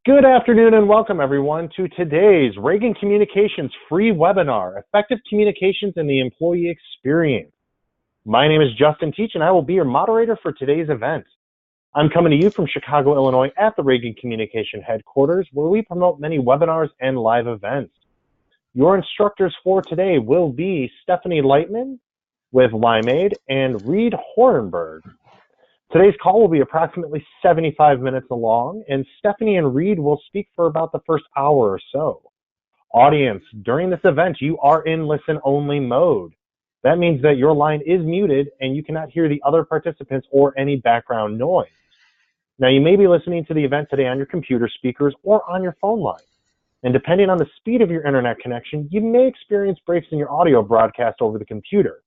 Good afternoon and welcome everyone to today's Reagan Communications free webinar, Effective Communications in the Employee Experience. My name is Justin Teach and I will be your moderator for today's event. I'm coming to you from Chicago, Illinois at the Reagan Communication headquarters where we promote many webinars and live events. Your instructors for today will be Stephanie Lightman with Limeade and Reed Horenberg. Today's call will be approximately 75 minutes long, and Stephanie and Reed will speak for about the first hour or so. Audience, during this event, you are in listen-only mode. That means that your line is muted and you cannot hear the other participants or any background noise. Now, you may be listening to the event today on your computer speakers or on your phone line. And depending on the speed of your internet connection, you may experience breaks in your audio broadcast over the computer.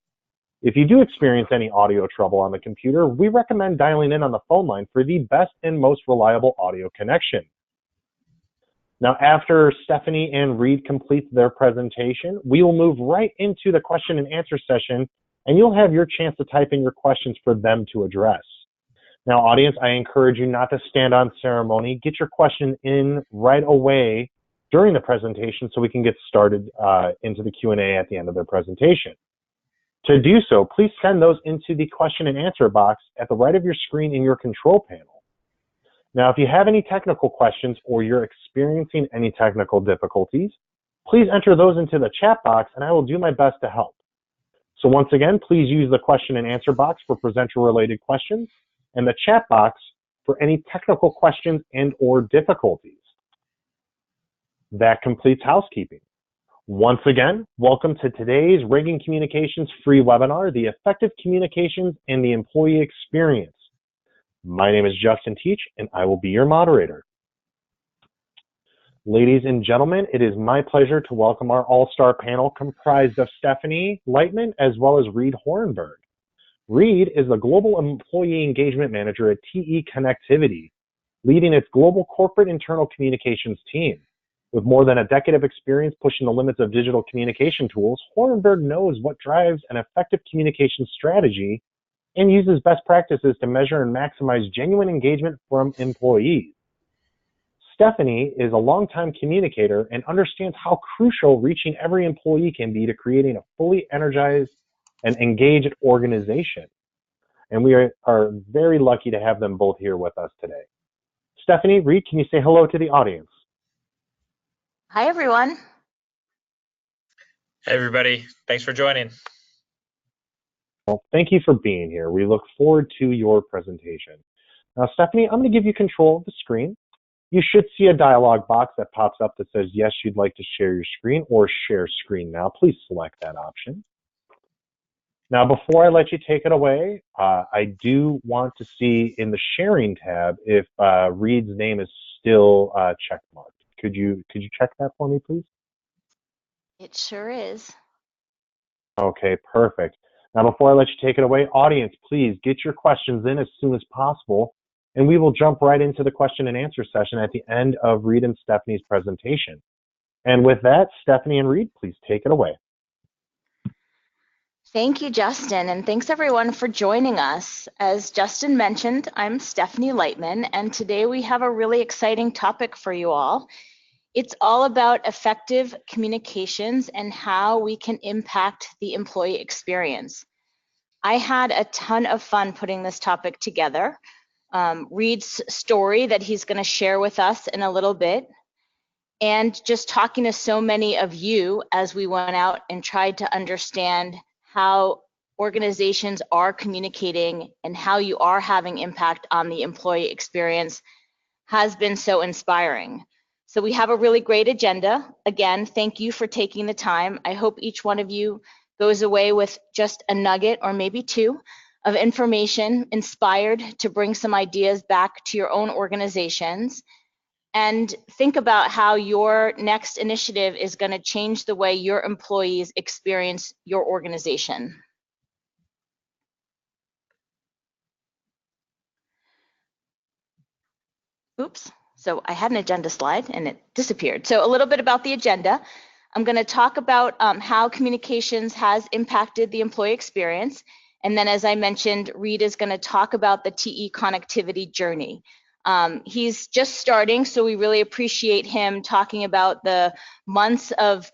If you do experience any audio trouble on the computer, we recommend dialing in on the phone line for the best and most reliable audio connection. Now, after Stephanie and Reed complete their presentation, we will move right into the question and answer session, and you'll have your chance to type in your questions for them to address. Now, audience, I encourage you not to stand on ceremony. Get your question in right away during the presentation so we can get started into the Q&A at the end of their presentation. To do so, please send those into the question and answer box at the right of your screen in your control panel. Now, if you have any technical questions or you're experiencing any technical difficulties, please enter those into the chat box and I will do my best to help. So once again, please use the question and answer box for presenter-related questions and the chat box for any technical questions and or difficulties. That completes housekeeping. Once again, welcome to today's Reagan Communications free webinar, the Effective Communications in the Employee Experience. My name is Justin Teach, and I will be your moderator. Ladies and gentlemen, it is my pleasure to welcome our all-star panel comprised of Stephanie Lightman as well as Reed Horenberg. Reed is the Global Employee Engagement Manager at TE Connectivity, leading its global corporate internal communications team. With more than a decade of experience pushing the limits of digital communication tools, Horenberg knows what drives an effective communication strategy and uses best practices to measure and maximize genuine engagement from employees. Stephanie is a longtime communicator and understands how crucial reaching every employee can be to creating a fully energized and engaged organization. And we are very lucky to have them both here with us today. Stephanie, Reed, can you say hello to the audience? Hi, everyone. Hey, everybody. Thanks for joining. Well, thank you for being here. We look forward to your presentation. Now, Stephanie, I'm going to give you control of the screen. You should see a dialog box that pops up that says, yes, you'd like to share your screen or share screen now. Please select that option. Now, before I let you take it away, I do want to see in the sharing tab if Reed's name is still checkmarked. Could you check that for me, please? It sure is. Okay, perfect. Now, before I let you take it away, audience, please get your questions in as soon as possible, and we will jump right into the question and answer session at the end of Reed and Stephanie's presentation. And with that, Stephanie and Reed, please take it away. Thank you, Justin, and thanks everyone for joining us. As Justin mentioned, I'm Stephanie Lightman, and today we have a really exciting topic for you all. It's all about effective communications and how we can impact the employee experience. I had a ton of fun putting this topic together. Reed's story that he's going to share with us in a little bit, and just talking to so many of you as we went out and tried to understand how organizations are communicating and how you are having impact on the employee experience has been so inspiring. So we have a really great agenda. Again, thank you for taking the time. I hope each one of you goes away with just a nugget or maybe two of information inspired to bring some ideas back to your own organizations. And think about how your next initiative is going to change the way your employees experience your organization. Oops, so I had an agenda slide and it disappeared. So a little bit about the agenda. I'm going to talk about how communications has impacted the employee experience. And then as I mentioned, Reed is going to talk about the TE connectivity journey. He's just starting, so we really appreciate him talking about the months of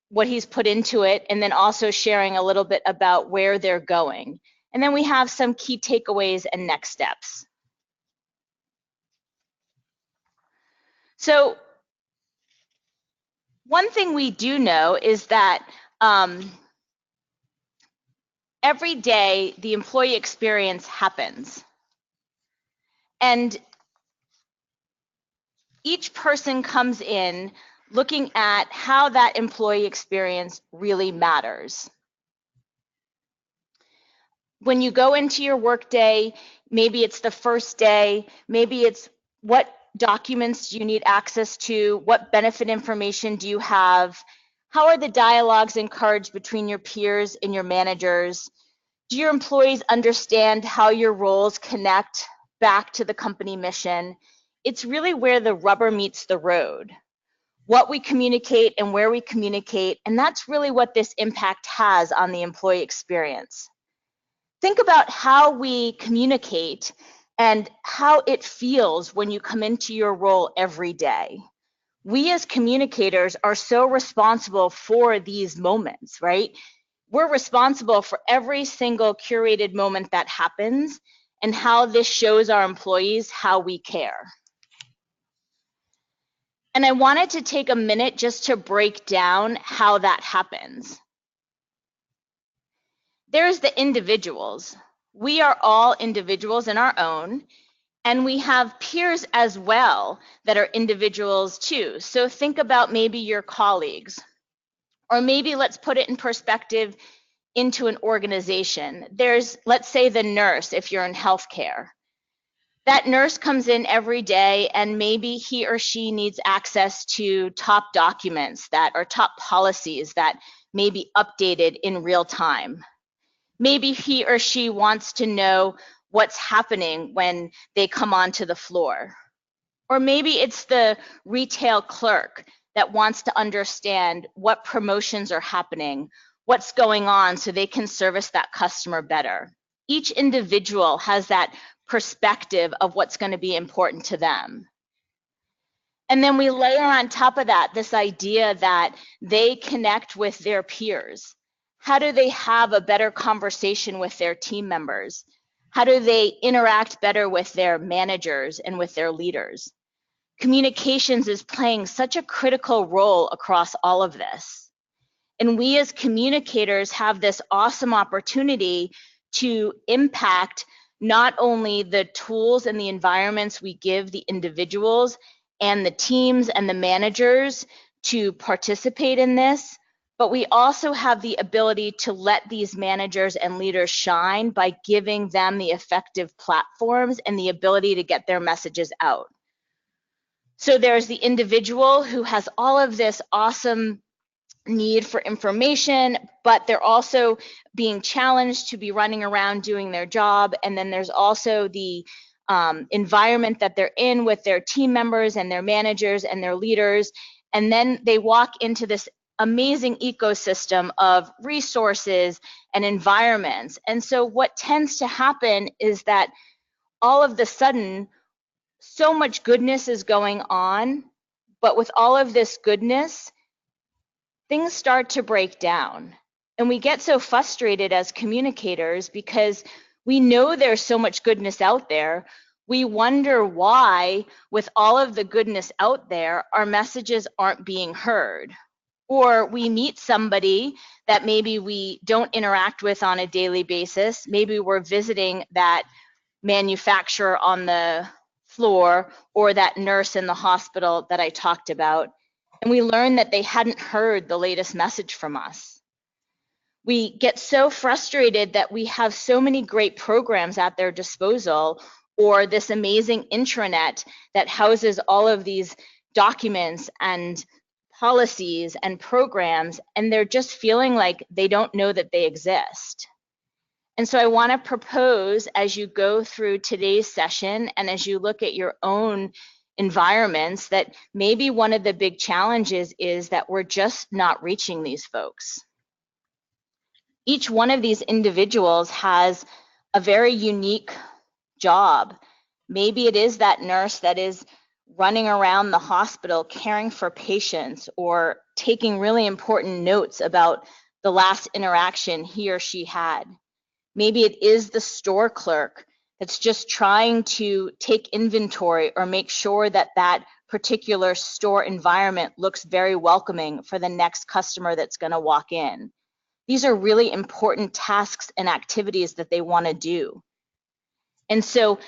what he's put into it, and then also sharing a little bit about where they're going. And then we have some key takeaways and next steps. So one thing we do know is that every day the employee experience happens. And each person comes in looking at how that employee experience really matters. When you go into your workday, maybe it's the first day, maybe it's what documents do you need access to, what benefit information do you have, how are the dialogues encouraged between your peers and your managers? Do your employees understand how your roles connect back to the company mission? It's really where the rubber meets the road. What we communicate and where we communicate, and that's really what this impact has on the employee experience. Think about how we communicate and how it feels when you come into your role every day. We as communicators are so responsible for these moments, right? We're responsible for every single curated moment that happens and how this shows our employees how we care. And I wanted to take a minute just to break down how that happens. There's the individuals. We are all individuals in our own, and we have peers as well that are individuals too. So think about maybe your colleagues, or maybe let's put it in perspective into an organization. There's, let's say, the nurse if you're in healthcare. That nurse comes in every day and maybe he or she needs access to top documents that or top policies that may be updated in real time. Maybe he or she wants to know what's happening when they come onto the floor. Or maybe it's the retail clerk that wants to understand what promotions are happening, what's going on so they can service that customer better. Each individual has that perspective of what's going to be important to them. And then we layer on top of that this idea that they connect with their peers. How do they have a better conversation with their team members? How do they interact better with their managers and with their leaders? Communications is playing such a critical role across all of this. And we as communicators have this awesome opportunity to impact not only the tools and the environments we give the individuals and the teams and the managers to participate in this, but we also have the ability to let these managers and leaders shine by giving them the effective platforms and the ability to get their messages out. So there's the individual who has all of this awesome need for information, but they're also being challenged to be running around doing their job. And then there's also the environment that they're in with their team members and their managers and their leaders. And then they walk into this amazing ecosystem of resources and environments. And so what tends to happen is that all of the sudden, so much goodness is going on, but with all of this goodness, things start to break down. And we get so frustrated as communicators because we know there's so much goodness out there. We wonder why, with all of the goodness out there, our messages aren't being heard. Or we meet somebody that maybe we don't interact with on a daily basis. Maybe we're visiting that manufacturer on the floor or that nurse in the hospital that I talked about. And we learn that they hadn't heard the latest message from us. We get so frustrated that we have so many great programs at their disposal, or this amazing intranet that houses all of these documents and policies and programs, and they're just feeling like they don't know that they exist. And so I want to propose, as you go through today's session and as you look at your own environments, that maybe one of the big challenges is that we're just not reaching these folks. Each one of these individuals has a very unique job Maybe it is that nurse that is running around the hospital caring for patients or taking really important notes about the last interaction he or she had. Maybe it is the store clerk that's just trying to take inventory or make sure that that particular store environment looks very welcoming for the next customer that's going to walk in. These are really important tasks and activities that they want to do. And so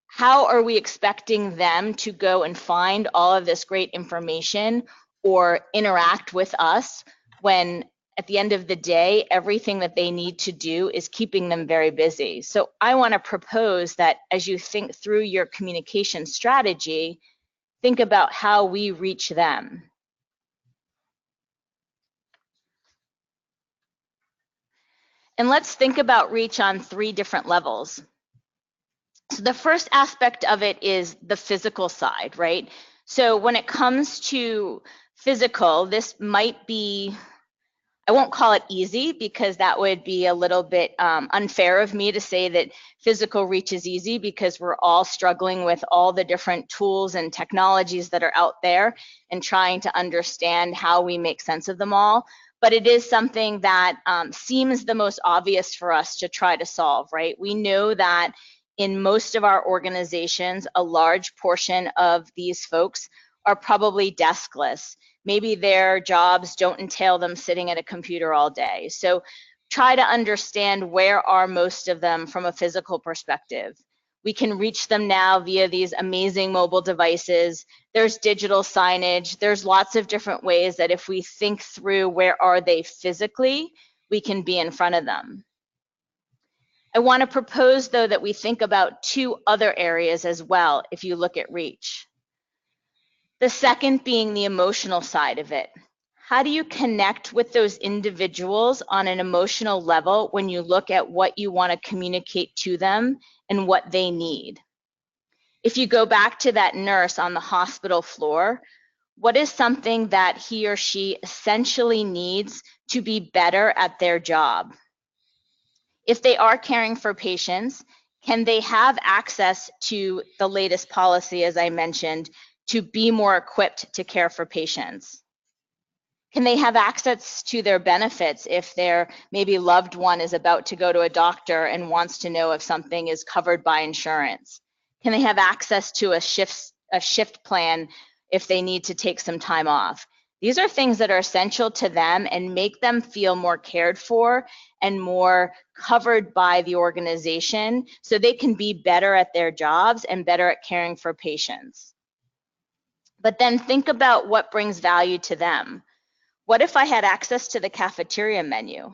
how are we expecting them to go and find all of this great information or interact with us when at the end of the day, everything that they need to do is keeping them very busy? So I want to propose that as you think through your communication strategy, think about how we reach them. And let's think about reach on 3 different levels. So the first aspect of it is the physical side, right? So when it comes to physical, this might be, I won't call it easy because that would be a little bit unfair of me to say that physical reach is easy, because we're all struggling with all the different tools and technologies that are out there and trying to understand how we make sense of them all. But it is something that seems the most obvious for us to try to solve, right? We know that in most of our organizations, a large portion of these folks are probably deskless. Maybe their jobs don't entail them sitting at a computer all day. So try to understand where are most of them from a physical perspective. We can reach them now via these amazing mobile devices. There's digital signage. There's lots of different ways that if we think through where are they physically, we can be in front of them. I want to propose, though, that we think about 2 other areas as well if you look at reach. The second being the emotional side of it. How do you connect with those individuals on an emotional level when you look at what you want to communicate to them and what they need? If you go back to that nurse on the hospital floor, what is something that he or she essentially needs to be better at their job? If they are caring for patients, can they have access to the latest policy, as I mentioned, to be more equipped to care for patients? Can they have access to their benefits if their maybe loved one is about to go to a doctor and wants to know if something is covered by insurance? Can they have access to a shift plan if they need to take some time off? These are things that are essential to them and make them feel more cared for and more covered by the organization, so they can be better at their jobs and better at caring for patients. But then think about what brings value to them. What if I had access to the cafeteria menu?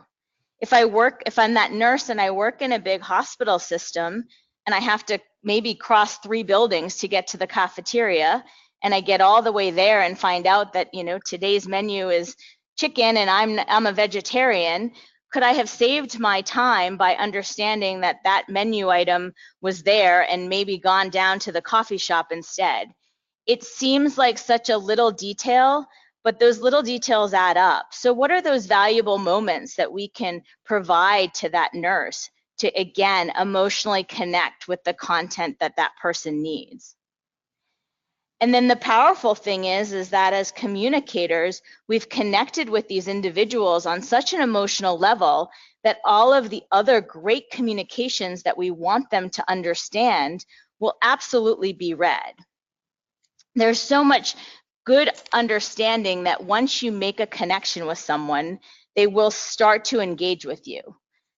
If I'm that nurse and I work in a big hospital system and I have to maybe cross 3 buildings to get to the cafeteria, and I get all the way there and find out that, today's menu is chicken and I'm a vegetarian, could I have saved my time by understanding that that menu item was there and maybe gone down to the coffee shop instead? It seems like such a little detail, but those little details add up. So what are those valuable moments that we can provide to that nurse to, again, emotionally connect with the content that that person needs? And then the powerful thing is that as communicators, we've connected with these individuals on such an emotional level that all of the other great communications that we want them to understand will absolutely be read. There's so much good understanding that once you make a connection with someone, they will start to engage with you.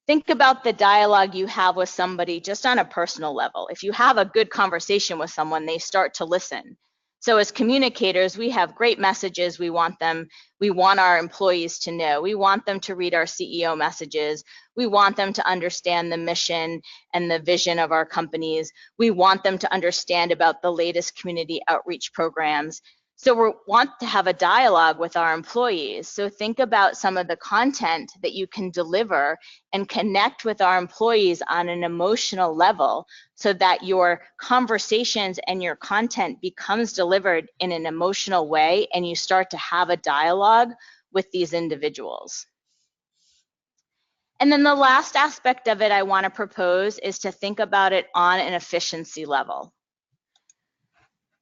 Think about the dialogue you have with somebody just on a personal level. If you have a good conversation with someone, they start to listen. So as communicators, we have great messages we want our employees to know. We want them to read our CEO messages. We want them to understand the mission and the vision of our companies. We want them to understand about the latest community outreach programs. So we want to have a dialogue with our employees. So think about some of the content that you can deliver and connect with our employees on an emotional level so that your conversations and your content becomes delivered in an emotional way and you start to have a dialogue with these individuals. And then the last aspect of it I want to propose is to think about it on an efficiency level.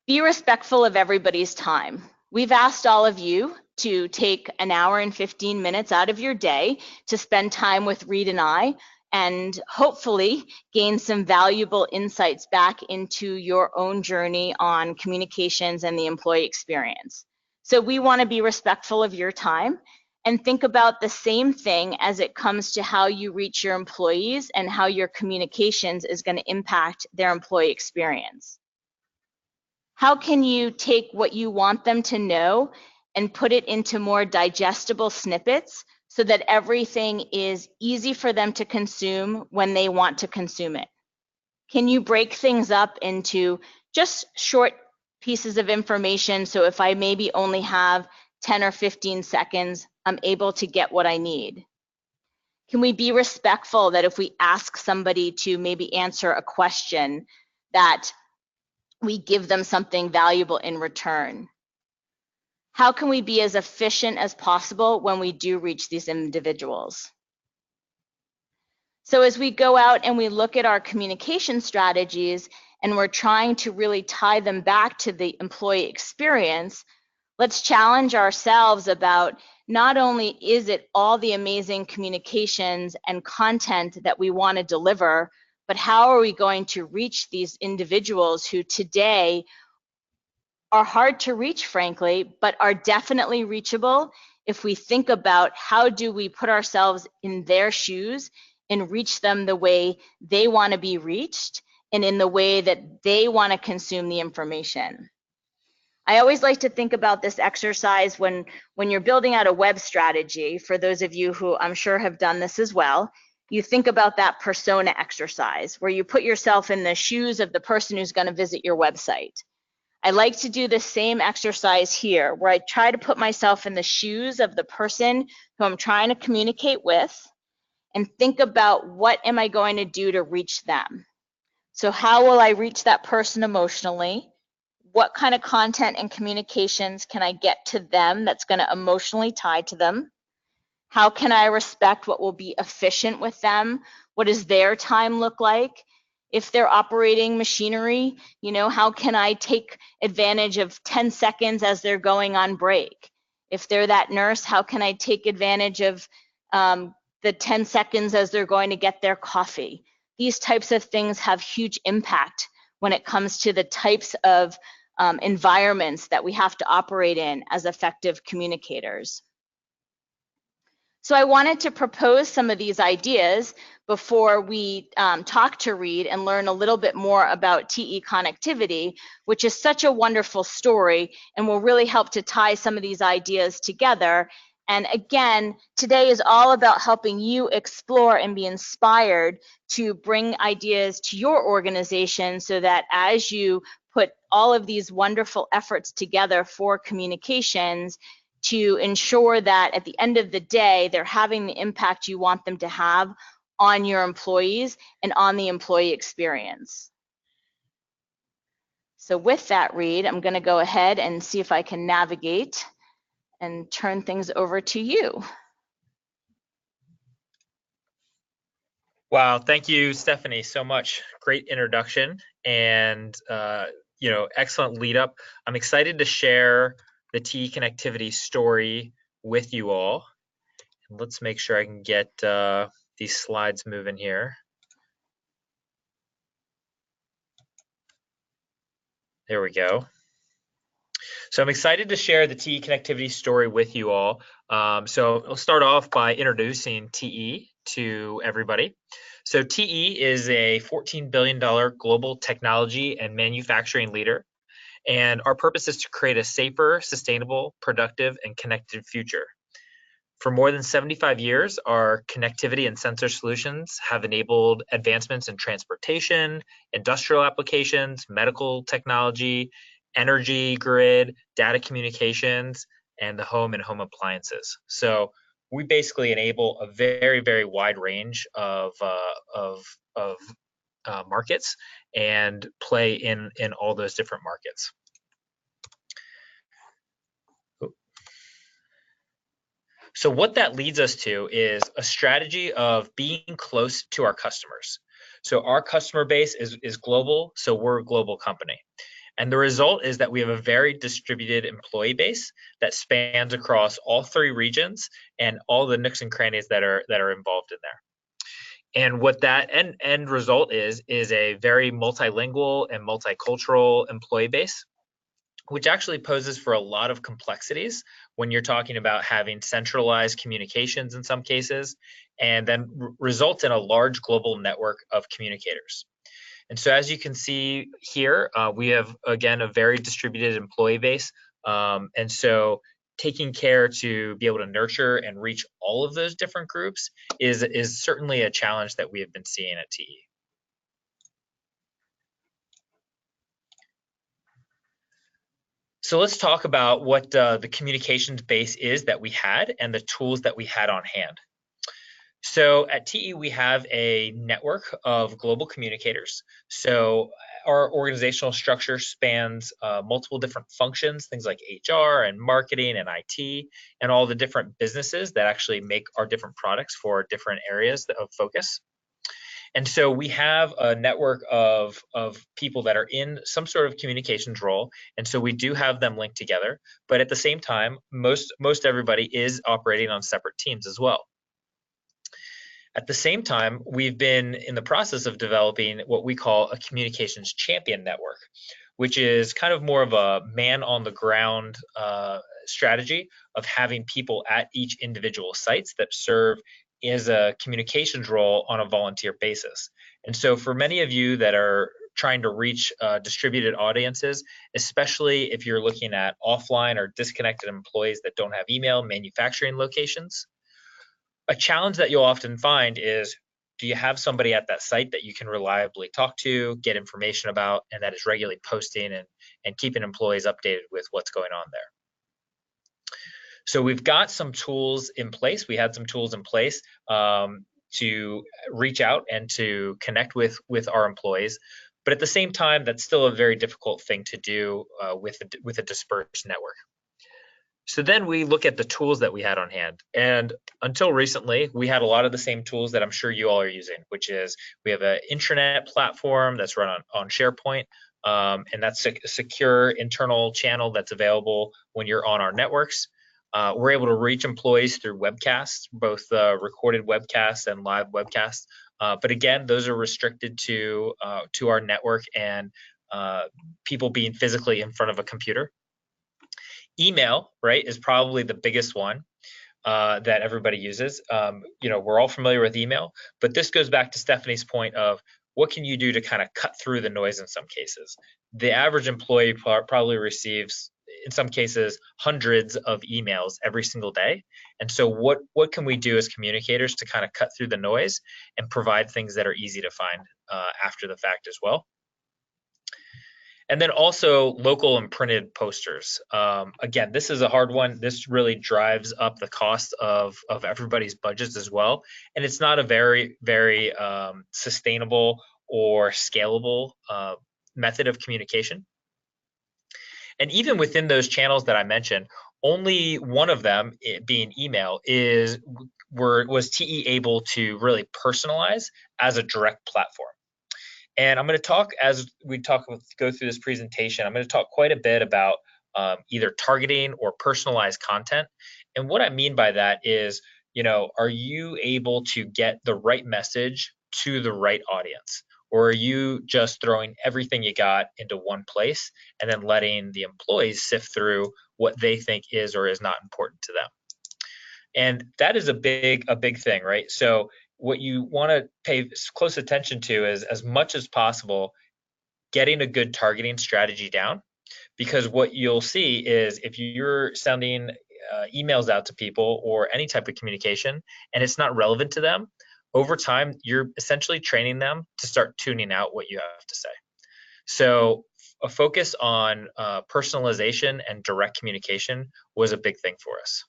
Be respectful of everybody's time. We've asked all of you to take an hour and 15 minutes out of your day to spend time with Reed and I, and hopefully gain some valuable insights back into your own journey on communications and the employee experience. So we want to be respectful of your time and think about the same thing as it comes to how you reach your employees and how your communications is going to impact their employee experience. How can you take what you want them to know and put it into more digestible snippets so that everything is easy for them to consume when they want to consume it? Can you break things up into just short pieces of information, so if I maybe only have 10 or 15 seconds, I'm able to get what I need? Can we be respectful that if we ask somebody to maybe answer a question, that we give them something valuable in return? How can we be as efficient as possible when we do reach these individuals? So as we go out and we look at our communication strategies and we're trying to really tie them back to the employee experience, let's challenge ourselves about not only is it all the amazing communications and content that we want to deliver, but how are we going to reach these individuals who today are hard to reach, frankly, but are definitely reachable if we think about how do we put ourselves in their shoes and reach them the way they want to be reached and in the way that they want to consume the information. I always like to think about this exercise when you're building out a web strategy. For those of you who I'm sure have done this as well, you think about that persona exercise where you put yourself in the shoes of the person who's going to visit your website. I like to do the same exercise here where I try to put myself in the shoes of the person who I'm trying to communicate with and think about what am I going to do to reach them. So how will I reach that person emotionally? What kind of content and communications can I get to them that's going to emotionally tie to them? How can I respect what will be efficient with them? What does their time look like? If they're operating machinery, how can I take advantage of 10 seconds as they're going on break? If they're that nurse, how can I take advantage of the 10 seconds as they're going to get their coffee? These types of things have huge impact when it comes to the types of environments that we have to operate in as effective communicators. So I wanted to propose some of these ideas before we talk to Reed and learn a little bit more about TE Connectivity, which is such a wonderful story and will really help to tie some of these ideas together. And again, today is all about helping you explore and be inspired to bring ideas to your organization so that as you put all of these wonderful efforts together for communications, to ensure that at the end of the day, they're having the impact you want them to have on your employees and on the employee experience. So with that, Reed, I'm going to go ahead and see if I can navigate and turn things over to you. Wow, thank you, Stephanie, so much. Great introduction and excellent lead up. I'm excited to share the TE Connectivity story with you all. And let's make sure I can get these slides moving here. There we go. So I'm excited to share the TE Connectivity story with you all. So I'll start off by introducing TE to everybody. So TE is a $14 billion global technology and manufacturing leader. And our purpose is to create a safer, sustainable, productive, and connected future. For more than 75 years, our connectivity and sensor solutions have enabled advancements in transportation, industrial applications, medical technology, energy grid, data communications, and the home and home appliances. So we basically enable a very, very wide range of markets and play in all those different markets. So what that leads us to is a strategy of being close to our customers. So our customer base is global, so we're a global company. And the result is that we have a very distributed employee base that spans across all 3 regions and all the nooks and crannies that are involved in there. And what that end result is a very multilingual and multicultural employee base, which actually poses for a lot of complexities when you're talking about having centralized communications in some cases, and then results in a large global network of communicators. And so as you can see here, we have, again, a very distributed employee base. And so taking care to be able to nurture and reach all of those different groups is certainly a challenge that we have been seeing at TE. So let's talk about what the communications base is that we had and the tools that we had on hand. So at TE, we have a network of global communicators. So our organizational structure spans multiple different functions, things like HR and marketing and IT, and all the different businesses that actually make our different products for different areas of focus. And so we have a network of people that are in some sort of communications role. And so we do have them linked together. But at the same time, most everybody is operating on separate teams as well. At the same time, we've been in the process of developing what we call a communications champion network, which is kind of more of a man on the ground strategy of having people at each individual sites that serve as a communications role on a volunteer basis. And so for many of you that are trying to reach distributed audiences, especially if you're looking at offline or disconnected employees that don't have email manufacturing locations, a challenge that you'll often find is, do you have somebody at that site that you can reliably talk to, get information about, and that is regularly posting and keeping employees updated with what's going on there? So we've got some tools in place. We had some tools in place to reach out and to connect with our employees. But at the same time, that's still a very difficult thing to do with a dispersed network. So then we look at the tools that we had on hand. And until recently, we had a lot of the same tools that I'm sure you all are using, which is we have an intranet platform that's run on SharePoint. And that's a secure internal channel that's available when you're on our networks. We're able to reach employees through webcasts, both recorded webcasts and live webcasts. But again, those are restricted to our network and people being physically in front of a computer. Email, right, is probably the biggest one that everybody uses. We're all familiar with email, but this goes back to Stephanie's point of what can you do to kind of cut through the noise in some cases. The average employee probably receives, in some cases, hundreds of emails every single day. And so what can we do as communicators to kind of cut through the noise and provide things that are easy to find after the fact as well? And then also local and printed posters. Again, this is a hard one. This really drives up the cost of everybody's budgets as well. And it's not a very, very sustainable or scalable method of communication. And even within those channels that I mentioned, only one of them, being email, was TE able to really personalize as a direct platform. And I'm going to talk, as we go through this presentation, I'm going to talk quite a bit about either targeting or personalized content. And what I mean by that is, are you able to get the right message to the right audience? Or are you just throwing everything you got into one place and then letting the employees sift through what they think is or is not important to them? And that is a big thing, right? So what you want to pay close attention to is, as much as possible, getting a good targeting strategy down, because what you'll see is if you're sending emails out to people or any type of communication and it's not relevant to them, over time, you're essentially training them to start tuning out what you have to say. So a focus on personalization and direct communication was a big thing for us.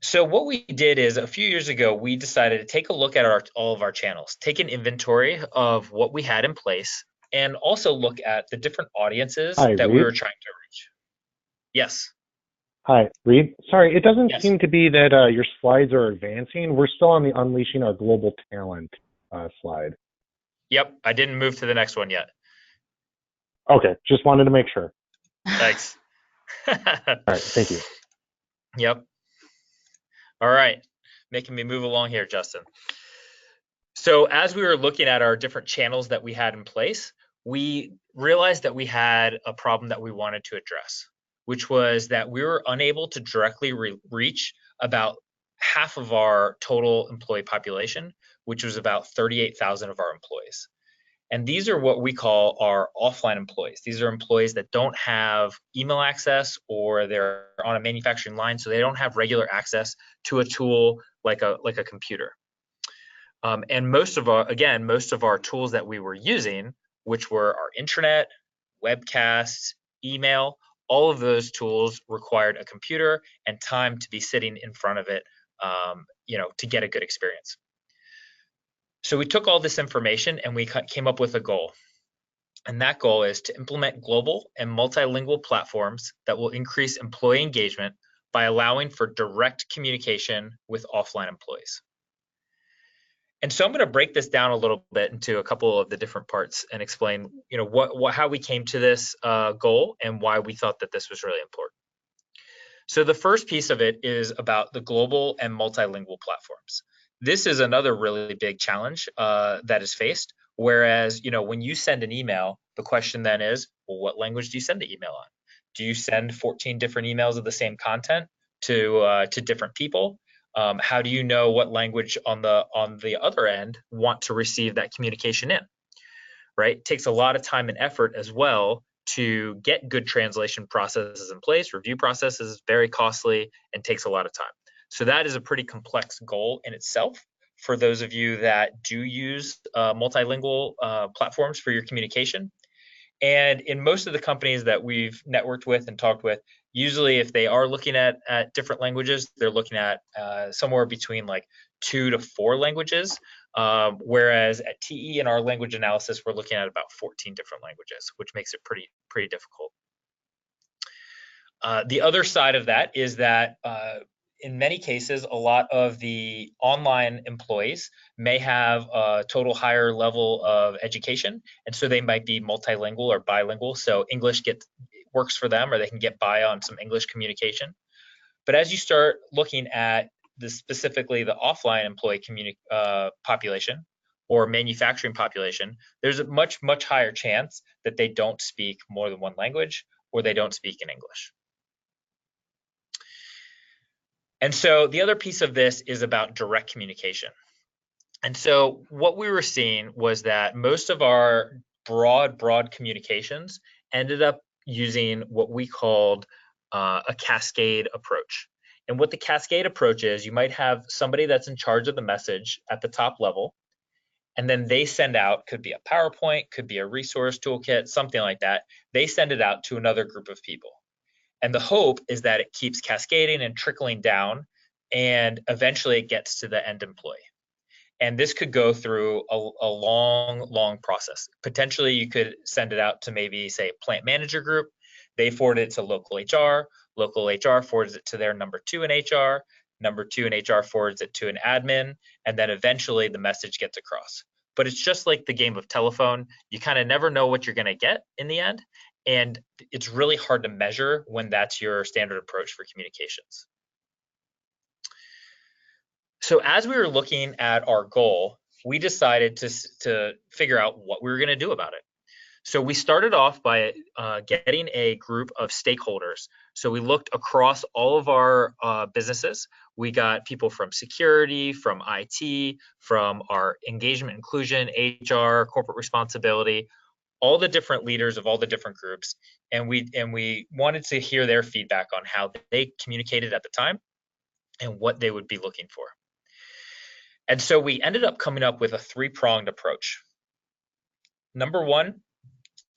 So what we did is, a few years ago, we decided to take a look at all of our channels, take an inventory of what we had in place, and also look at the different audiences that we were trying to reach. Yes. Hi, Reed. Sorry, it doesn't seem to be that your slides are advancing. We're still on the Unleashing Our Global Talent slide. Yep, I didn't move to the next one yet. Okay, just wanted to make sure. Thanks. All right, thank you. Yep. All right. Making me move along here, Justin. So as we were looking at our different channels that we had in place, we realized that we had a problem that we wanted to address, which was that we were unable to directly reach about half of our total employee population, which was about 38,000 of our employees. And these are what we call our offline employees. These are employees that don't have email access, or they're on a manufacturing line, so they don't have regular access to a tool like a computer. And most of our tools that we were using, which were our intranet, webcasts, email, all of those tools required a computer and time to be sitting in front of it, to get a good experience. So we took all this information and we came up with a goal. And that goal is to implement global and multilingual platforms that will increase employee engagement by allowing for direct communication with offline employees. And so I'm going to break this down a little bit into a couple of the different parts and explain, how we came to this goal and why we thought that this was really important. So the first piece of it is about the global and multilingual platforms. This is another really big challenge that is faced. Whereas, when you send an email, the question then is, well, what language do you send the email on? Do you send 14 different emails of the same content to different people? How do you know what language on the other end want to receive that communication in? Right? It takes a lot of time and effort as well to get good translation processes in place. Review processes, very costly and takes a lot of time. So that is a pretty complex goal in itself for those of you that do use multilingual platforms for your communication. And in most of the companies that we've networked with and talked with, usually if they are looking at different languages, they're looking at somewhere between like 2 to 4 languages. Whereas at TE in our language analysis, we're looking at about 14 different languages, which makes it pretty difficult. The other side of that is that in many cases, a lot of the online employees may have a total higher level of education, and so they might be multilingual or bilingual. So English works for them, or they can get by on some English communication. But as you start looking at specifically the offline employee population or manufacturing population, there's a much higher chance that they don't speak more than one language, or they don't speak in English. And so the other piece of this is about direct communication. And so what we were seeing was that most of our broad communications ended up using what we called a cascade approach. And what the cascade approach is, you might have somebody that's in charge of the message at the top level, and then they send out, could be a PowerPoint, could be a resource toolkit, something like that. They send it out to another group of people. And the hope is that it keeps cascading and trickling down, and eventually it gets to the end employee. And this could go through a long process. Potentially, you could send it out to maybe, say, a plant manager group. They forward it to local HR. Local HR forwards it to their number 2 in HR. Number 2 in HR forwards it to an admin. And then eventually the message gets across. But it's just like the game of telephone. You kind of never know what you're going to get in the end. And it's really hard to measure when that's your standard approach for communications. So as we were looking at our goal, we decided to figure out what we were going to do about it. So we started off by getting a group of stakeholders. So we looked across all of our businesses. We got people from security, from IT, from our engagement, inclusion, HR, corporate responsibility, all the different leaders of all the different groups, and we wanted to hear their feedback on how they communicated at the time and what they would be looking for. And so we ended up coming up with a 3-pronged approach. Number 1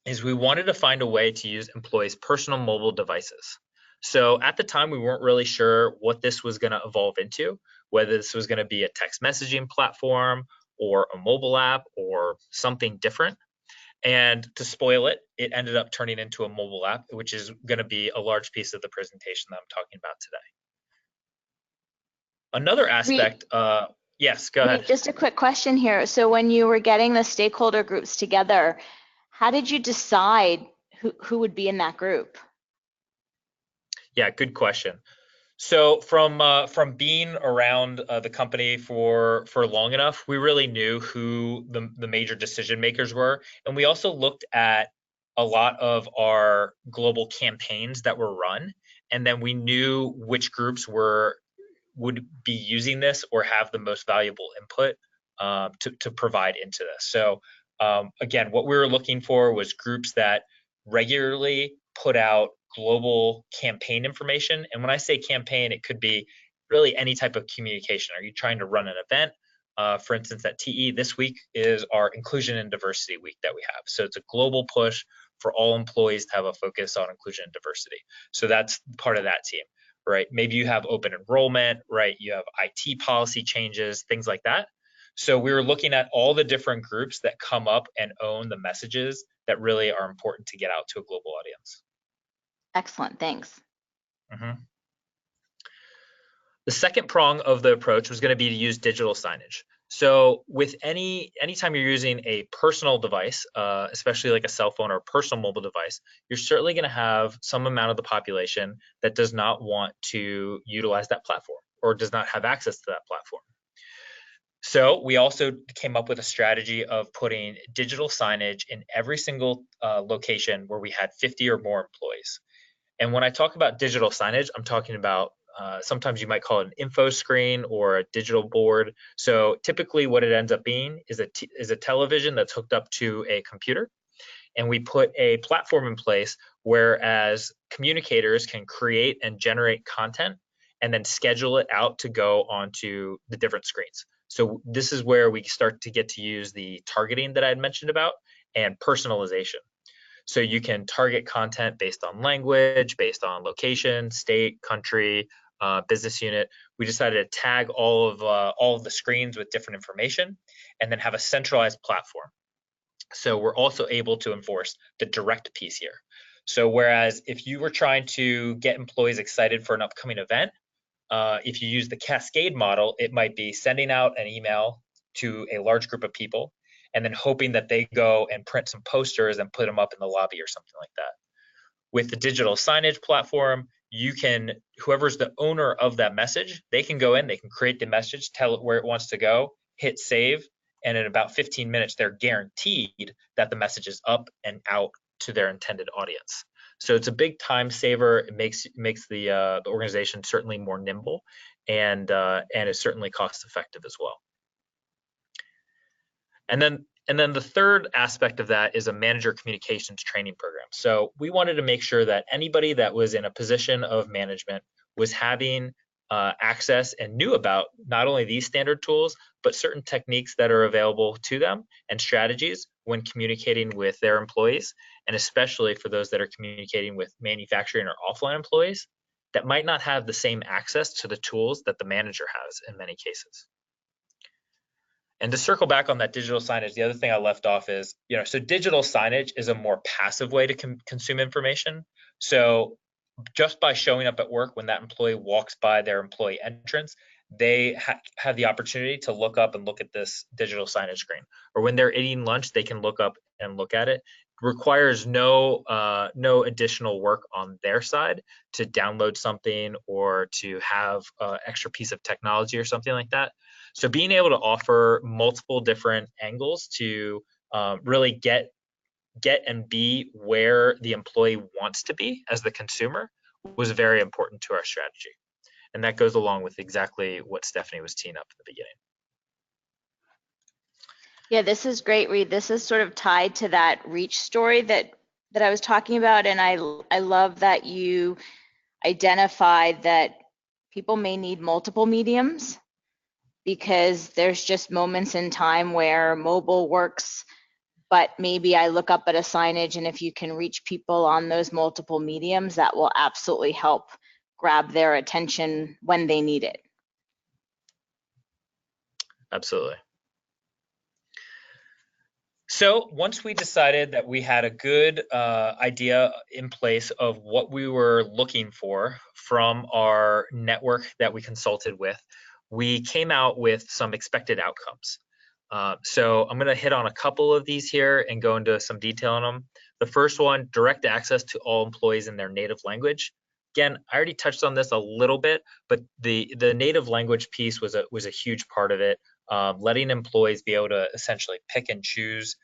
is we wanted to find a way to use employees' personal mobile devices. So at the time, we weren't really sure what this was going to evolve into, whether this was going to be a text messaging platform or a mobile app or something different. And to spoil it, it ended up turning into a mobile app, which is going to be a large piece of the presentation that I'm talking about today. Another aspect, yes, go ahead. Just a quick question here. So when you were getting the stakeholder groups together, how did you decide who would be in that group? Yeah, good question. So from being around the company for long enough, we really knew who the major decision makers were, and we also looked at a lot of our global campaigns that were run, and then we knew which groups would be using this or have the most valuable input to provide into this. So again, what we were looking for was groups that regularly put out global campaign information. And when I say campaign, it could be really any type of communication. Are you trying to run an event? For instance, at TE, this week is our Inclusion and Diversity Week that we have. So it's a global push for all employees to have a focus on inclusion and diversity. So that's part of that team, right? Maybe you have open enrollment, right? You have IT policy changes, things like that. So we were looking at all the different groups that come up and own the messages that really are important to get out to a global audience. Excellent, thanks. Mm-hmm. The second prong of the approach was going to be to use digital signage. So with anytime you're using a personal device, especially like a cell phone or a personal mobile device, you're certainly going to have some amount of the population that does not want to utilize that platform or does not have access to that platform. So we also came up with a strategy of putting digital signage in every single location where we had 50 or more employees. And when I talk about digital signage, I'm talking about sometimes you might call it an info screen or a digital board. So typically what it ends up being is a television that's hooked up to a computer. And we put a platform in place whereas communicators can create and generate content and then schedule it out to go onto the different screens. So this is where we start to get to use the targeting that I had mentioned about and personalization. So you can target content based on language, based on location, state, country, business unit. We decided to tag all of the screens with different information and then have a centralized platform. So we're also able to enforce the direct piece here. So whereas if you were trying to get employees excited for an upcoming event, if you use the cascade model, it might be sending out an email to a large group of people and then hoping that they go and print some posters and put them up in the lobby or something like that. With the digital signage platform, whoever's the owner of that message, they can go in, they can create the message, tell it where it wants to go, hit save, and in about 15 minutes, they're guaranteed that the message is up and out to their intended audience. So it's a big time saver. It makes the organization certainly more nimble, and is certainly cost effective as well. And then the third aspect of that is a manager communications training program. So we wanted to make sure that anybody that was in a position of management was having access and knew about not only these standard tools, but certain techniques that are available to them and strategies when communicating with their employees, and especially for those that are communicating with manufacturing or offline employees that might not have the same access to the tools that the manager has in many cases. And to circle back on that digital signage, the other thing I left off is, so digital signage is a more passive way to consume information. So just by showing up at work when that employee walks by their employee entrance, they have the opportunity to look up and look at this digital signage screen. Or when they're eating lunch, they can look up and look at it. Requires no additional work on their side to download something or to have an extra piece of technology or something like that. So being able to offer multiple different angles to really get and be where the employee wants to be as the consumer was very important to our strategy. And that goes along with exactly what Stephanie was teeing up at the beginning. Yeah, this is great, Reed. This is sort of tied to that reach story that I was talking about. And I love that you identified that people may need multiple mediums because there's just moments in time where mobile works, but maybe I look up at a signage, and if you can reach people on those multiple mediums, that will absolutely help grab their attention when they need it. Absolutely. So once we decided that we had a good idea in place of what we were looking for from our network that we consulted with, we came out with some expected outcomes. So I'm going to hit on a couple of these here and go into some detail on them. The first one, direct access to all employees in their native language. Again, I already touched on this a little bit, but the native language piece was a huge part of it. Letting employees be able to essentially pick and choose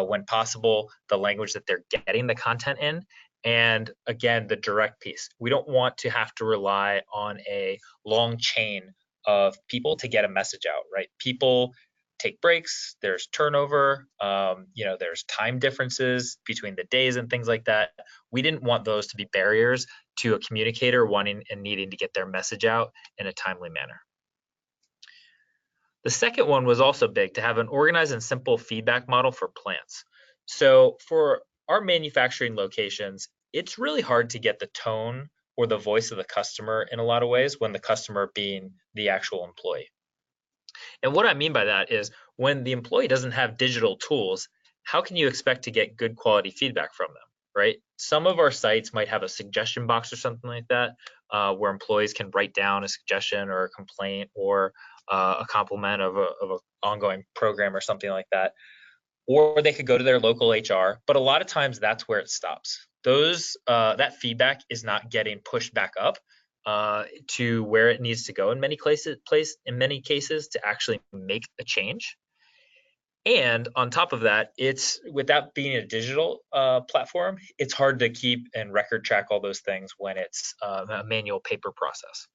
when possible the language that they're getting the content in. And again, the direct piece. We don't want to have to rely on a long chain of people to get a message out, right? People take breaks, there's turnover, there's time differences between the days and things like that. We didn't want those to be barriers to a communicator wanting and needing to get their message out in a timely manner. The second one was also big, to have an organized and simple feedback model for plants. So for our manufacturing locations, it's really hard to get the tone or the voice of the customer in a lot of ways when the customer being the actual employee. And what I mean by that is when the employee doesn't have digital tools, how can you expect to get good quality feedback from them, right? Some of our sites might have a suggestion box or something like that, where employees can write down a suggestion or a complaint or a compliment of an ongoing program or something like that. Or they could go to their local HR, but a lot of times that's where it stops. That feedback is not getting pushed back up to where it needs to go in many cases to actually make a change. And on top of that, it's without being a digital platform, it's hard to keep and record track all those things when it's a manual paper process.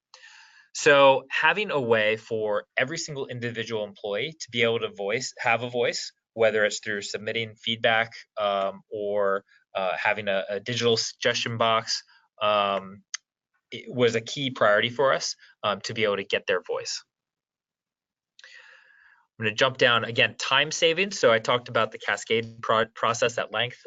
So having a way for every single individual employee to be able to have a voice, whether it's through submitting feedback or having a digital suggestion box, it was a key priority for us to be able to get their voice. I'm going to jump down again, time savings. So I talked about the cascade process at length,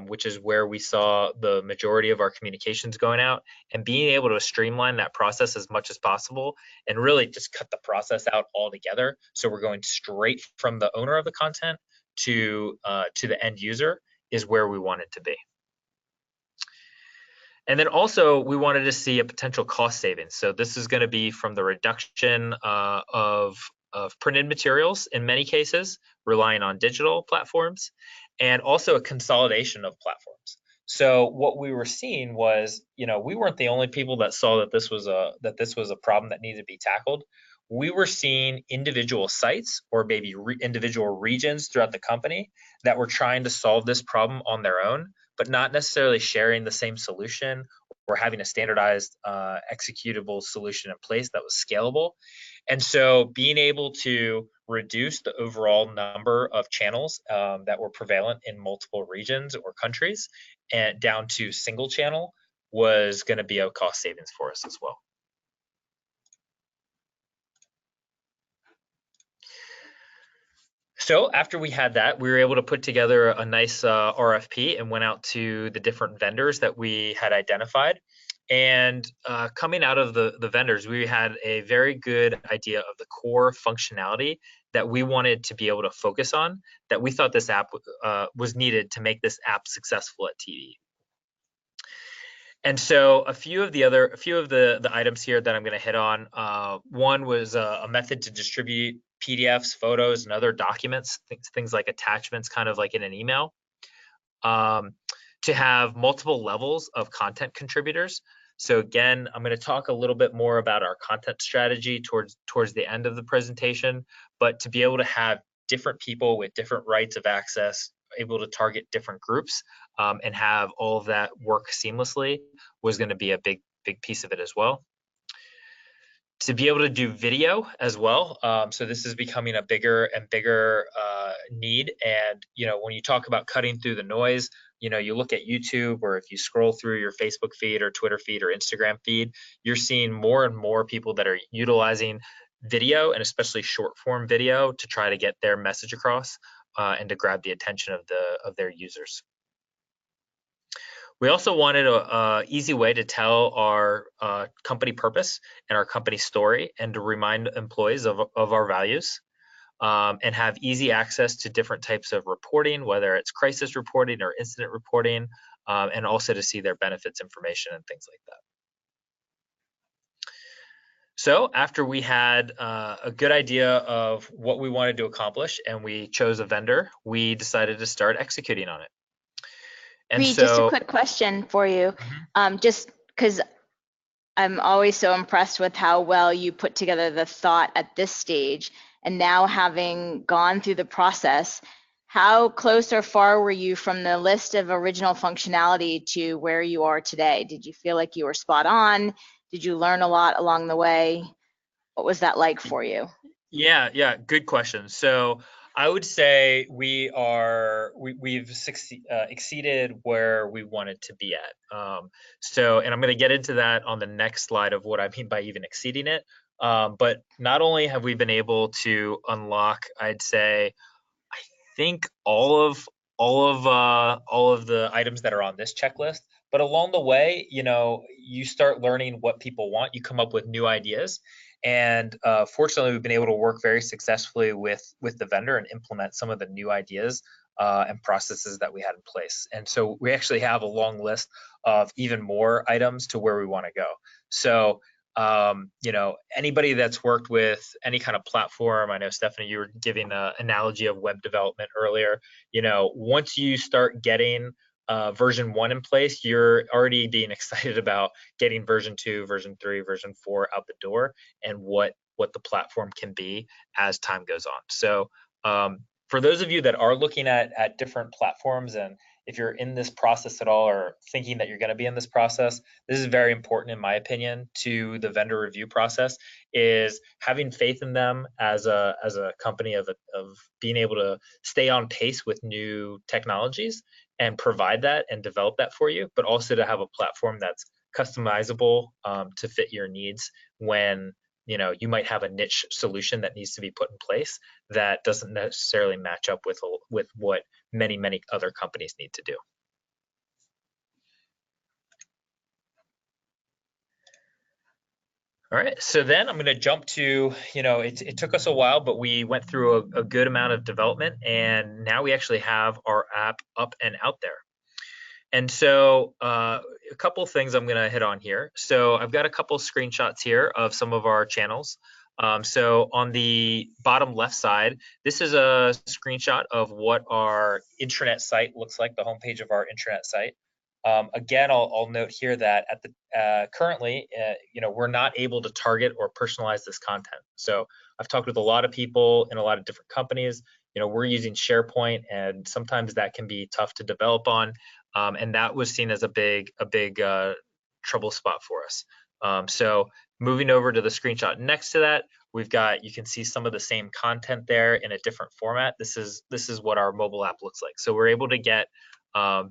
which is where we saw the majority of our communications going out, and being able to streamline that process as much as possible and really just cut the process out altogether. So we're going straight from the owner of the content to the end user is where we want it to be. And then also we wanted to see a potential cost savings. So this is going to be from the reduction of printed materials in many cases, relying on digital platforms, and also a consolidation of platforms. So what we were seeing was, we weren't the only people that saw that this was a problem that needed to be tackled. We were seeing individual sites or maybe individual regions throughout the company that were trying to solve this problem on their own, but not necessarily sharing the same solution or having a standardized executable solution in place that was scalable. And so being able to reduce the overall number of channels that were prevalent in multiple regions or countries and down to single channel was going to be a cost savings for us as well. So after we had that, we were able to put together a nice RFP and went out to the different vendors that we had identified. And coming out of the vendors, we had a very good idea of the core functionality that we wanted to be able to focus on, that we thought this app was needed to make this app successful at TE. And so a few of the items here that I'm going to hit on, one was a method to distribute PDFs, photos, and other documents, things like attachments, kind of like in an email, to have multiple levels of content contributors. So again, I'm going to talk a little bit more about our content strategy towards the end of the presentation, but to be able to have different people with different rights of access, able to target different groups, and have all of that work seamlessly was going to be a big piece of it as well. To be able to do video as well. So this is becoming a bigger and bigger need. And, when you talk about cutting through the noise, you look at YouTube, or if you scroll through your Facebook feed or Twitter feed or Instagram feed, you're seeing more and more people that are utilizing video, and especially short form video, to try to get their message across and to grab the attention of their users. We also wanted an easy way to tell our company purpose and our company story, and to remind employees of our values, and have easy access to different types of reporting, whether it's crisis reporting or incident reporting, and also to see their benefits information and things like that. So after we had a good idea of what we wanted to accomplish and we chose a vendor, we decided to start executing on it. And Ree, just a so, quick question for you. Mhm. Just because I'm always so impressed with how well you put together the thought at this stage. And now having gone through the process, how close or far were you from the list of original functionality to where you are today? Did you feel like you were spot on? Did you learn a lot along the way? What was that like for you? Yeah, good question. So I would say we've exceeded where we wanted to be at. And I'm going to get into that on the next slide of what I mean by even exceeding it. But not only have we been able to unlock, I'd say, I think all of the items that are on this checklist, but along the way, you start learning what people want. You come up with new ideas, and fortunately, we've been able to work very successfully with the vendor and implement some of the new ideas and processes that we had in place. And so we actually have a long list of even more items to where we want to go. So anybody that's worked with any kind of platform, I know Stephanie, you were giving an analogy of web development earlier. Once you start getting version 1 in place, you're already being excited about getting version 2, version 3, version 4 out the door, and what the platform can be as time goes on. So for those of you that are looking at different platforms, and if you're in this process at all or thinking that you're going to be in this process, this is very important in my opinion to the vendor review process, is having faith in them as a company of being able to stay on pace with new technologies and provide that and develop that for you, but also to have a platform that's customizable to fit your needs when you might have a niche solution that needs to be put in place that doesn't necessarily match up with what many other companies need to do. All right, so then I'm going to jump to, it took us a while, but we went through a good amount of development, and now we actually have our app up and out there. And so a couple of things I'm going to hit on here. So I've got a couple of screenshots here of some of our channels. So on the bottom left side, this is a screenshot of what our intranet site looks like, the homepage of our intranet site. Again, I'll note here that at the currently, we're not able to target or personalize this content. So I've talked with a lot of people in a lot of different companies. We're using SharePoint, and sometimes that can be tough to develop on, and that was seen as a big trouble spot for us. So moving over to the screenshot next to that, you can see some of the same content there in a different format. This is what our mobile app looks like. So we're able to get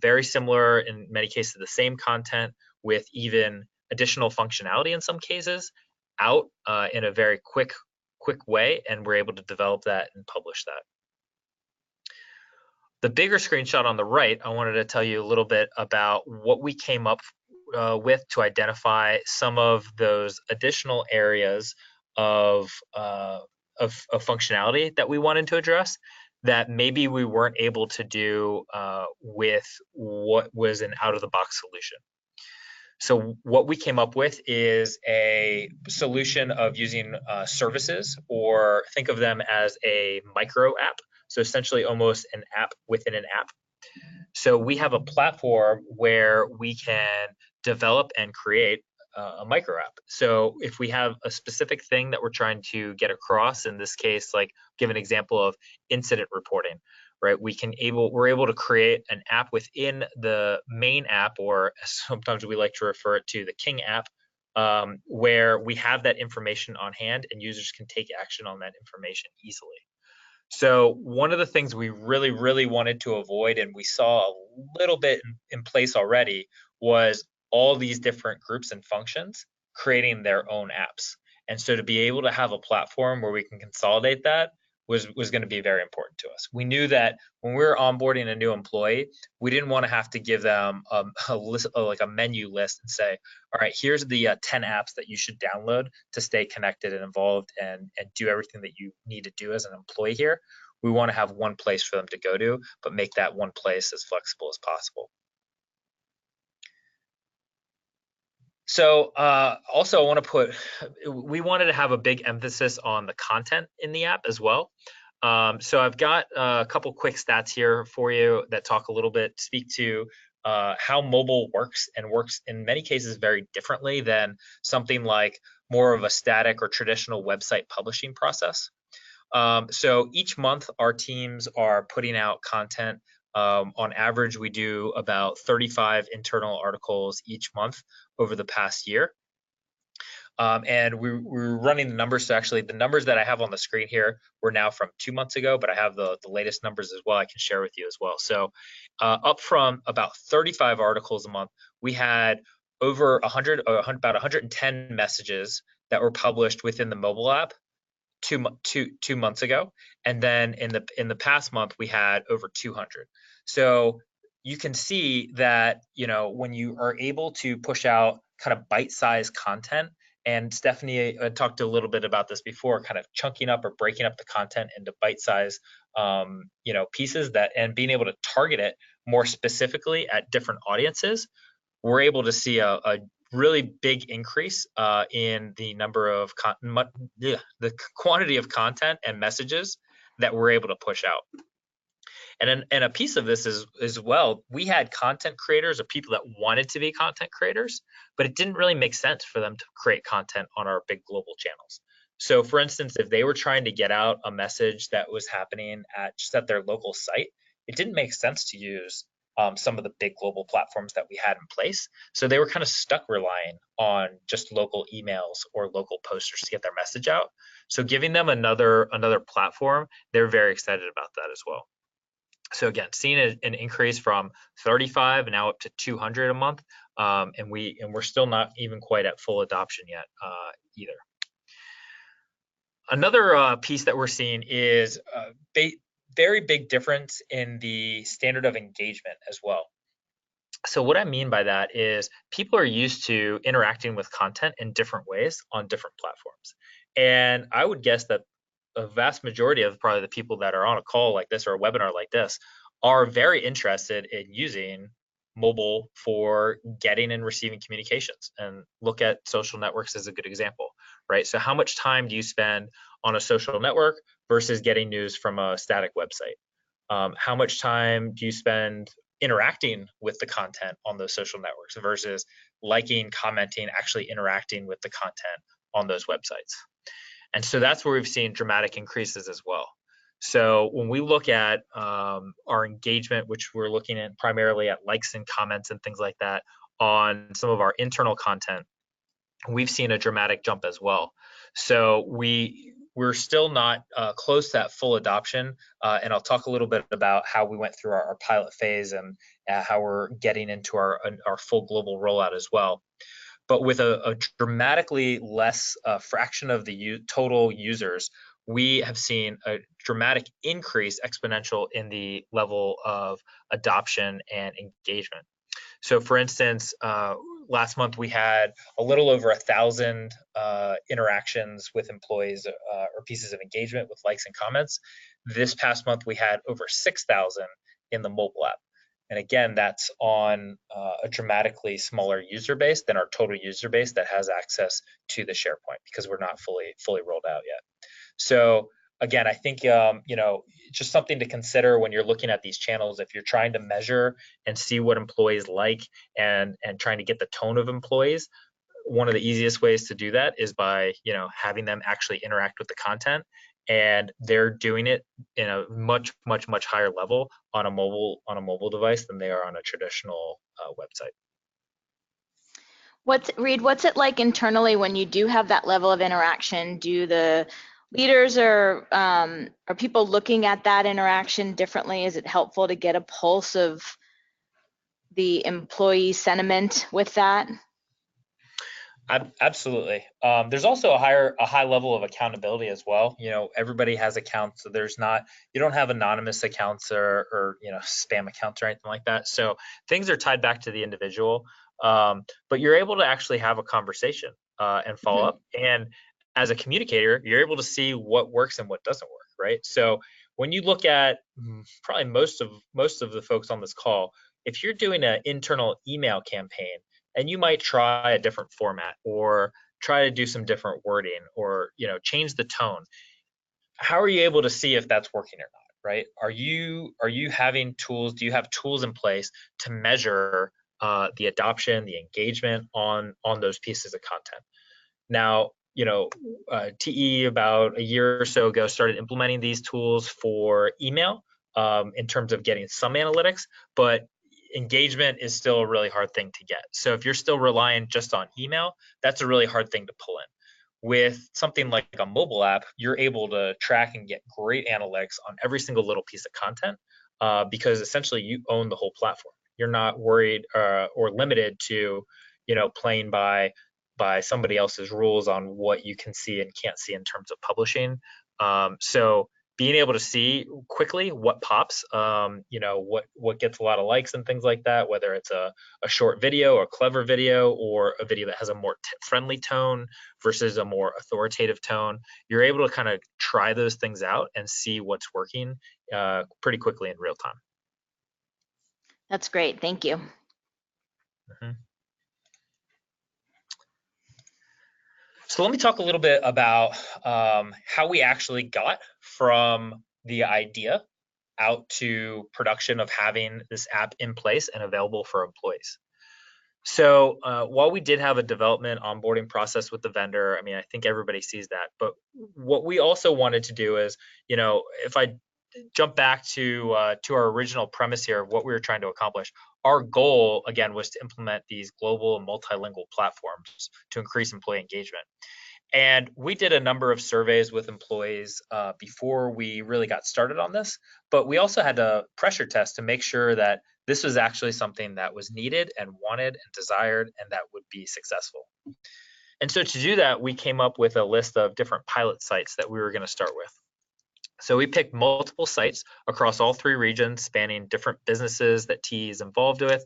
very similar, in many cases, the same content with even additional functionality in some cases out in a very quick way, and we're able to develop that and publish that. The bigger screenshot on the right, I wanted to tell you a little bit about what we came up with to identify some of those additional areas of functionality that we wanted to address that maybe we weren't able to do with what was an out-of-the-box solution. So what we came up with is a solution of using services, or think of them as a micro app. So essentially almost an app within an app. So we have a platform where we can develop and create a micro app. So if we have a specific thing that we're trying to get across, in this case, like give an example of incident reporting, right? We're able to create an app within the main app, or sometimes we like to refer it to the King app, where we have that information on hand and users can take action on that information easily. So one of the things we really wanted to avoid, and we saw a little bit in place already, was all these different groups and functions creating their own apps. And so to be able to have a platform where we can consolidate that was going to be very important to us. We knew that when we were onboarding a new employee, we didn't want to have to give them a list, like a menu list, and say, all right, here's the 10 apps that you should download to stay connected and involved and do everything that you need to do as an employee here. We want to have one place for them to go to, but make that one place as flexible as possible. So also I want to we wanted to have a big emphasis on the content in the app as well. So I've got a couple quick stats here for you that talk a little bit, speak to how mobile works, and works in many cases very differently than something like more of a static or traditional website publishing process. So each month our teams are putting out content. On average, we do about 35 internal articles each month over the past year. And we're running the numbers. So actually the numbers that I have on the screen here were now from 2 months ago, but I have the latest numbers as well I can share with you as well. So up from about 35 articles a month, we had over 100, about 110 messages that were published within the mobile app 2 months ago. And then in the past month, we had over 200. So you can see that, when you are able to push out kind of bite-sized content, and Stephanie talked a little bit about this before, kind of chunking up or breaking up the content into bite-sized, pieces and being able to target it more specifically at different audiences, we're able to see a really big increase in the number of the quantity of content and messages that we're able to push out. And a piece of this is as well, we had content creators or people that wanted to be content creators, but it didn't really make sense for them to create content on our big global channels. So for instance, if they were trying to get out a message that was happening just at their local site, it didn't make sense to use some of the big global platforms that we had in place. So they were kind of stuck relying on just local emails or local posters to get their message out. So giving them another platform, they're very excited about that as well. So again, seeing an increase from 35 and now up to 200 a month, and we're still not even quite at full adoption yet either. Another piece that we're seeing is very big difference in the standard of engagement as well. So what I mean by that is people are used to interacting with content in different ways on different platforms. And I would guess that a vast majority of probably the people that are on a call like this or a webinar like this are very interested in using mobile for getting and receiving communications, and look at social networks as a good example, right? So how much time do you spend on a social network versus getting news from a static website? How much time do you spend interacting with the content on those social networks versus liking, commenting, actually interacting with the content on those websites? And so that's where we've seen dramatic increases as well. So when we look at our engagement, which we're looking at primarily at likes and comments and things like that on some of our internal content, we've seen a dramatic jump as well. So we're still not close to that full adoption, and I'll talk a little bit about how we went through our pilot phase and how we're getting into our full global rollout as well. But with a dramatically less fraction of the total users, we have seen a dramatic increase, exponential, in the level of adoption and engagement. So for instance, last month we had a little over 1,000 interactions with employees or pieces of engagement with likes and comments. This past month we had over 6,000 in the mobile app. And again, that's on a dramatically smaller user base than our total user base that has access to the SharePoint, because we're not fully rolled out yet. So again, I think just something to consider when you're looking at these channels. If you're trying to measure and see what employees like and trying to get the tone of employees, one of the easiest ways to do that is by having them actually interact with the content. And they're doing it in a much higher level on a mobile device than they are on a traditional website. Reed, what's it like internally when you do have that level of interaction? Do the leaders or are people looking at that interaction differently? Is it helpful to get a pulse of the employee sentiment with that? Absolutely. There's also a high level of accountability as well. Everybody has accounts, so you don't have anonymous accounts or spam accounts or anything like that. So things are tied back to the individual, but you're able to actually have a conversation and follow up. And as a communicator, you're able to see what works and what doesn't work, right? So when you look at probably most of the folks on this call, if you're doing an internal email campaign, and you might try a different format or try to do some different wording or change the tone, how are you able to see if that's working or not, right? Are you having tools? Do you have tools in place to measure the adoption, the engagement on those pieces of content? Now, TE about a year or so ago started implementing these tools for email in terms of getting some analytics, but engagement is still a really hard thing to get. So if you're still relying just on email, that's a really hard thing to pull in. With something like a mobile app, you're able to track and get great analytics on every single little piece of content because essentially you own the whole platform. You're not worried or limited to, playing by somebody else's rules on what you can see and can't see in terms of publishing. So being able to see quickly what pops, what gets a lot of likes and things like that, whether it's a short video, a clever video, or a video that has a more friendly tone versus a more authoritative tone, you're able to kind of try those things out and see what's working pretty quickly in real time. That's great. Thank you. Mm-hmm. So let me talk a little bit about how we actually got from the idea out to production of having this app in place and available for employees. So while we did have a development onboarding process with the vendor, I mean, I think everybody sees that. But what we also wanted to do is, if I jump back to our original premise here of what we were trying to accomplish, our goal, again, was to implement these global and multilingual platforms to increase employee engagement. And we did a number of surveys with employees before we really got started on this, but we also had to pressure test to make sure that this was actually something that was needed and wanted and desired and that would be successful. And so to do that, we came up with a list of different pilot sites that we were going to start with. So we picked multiple sites across all 3 regions, spanning different businesses that TE is involved with,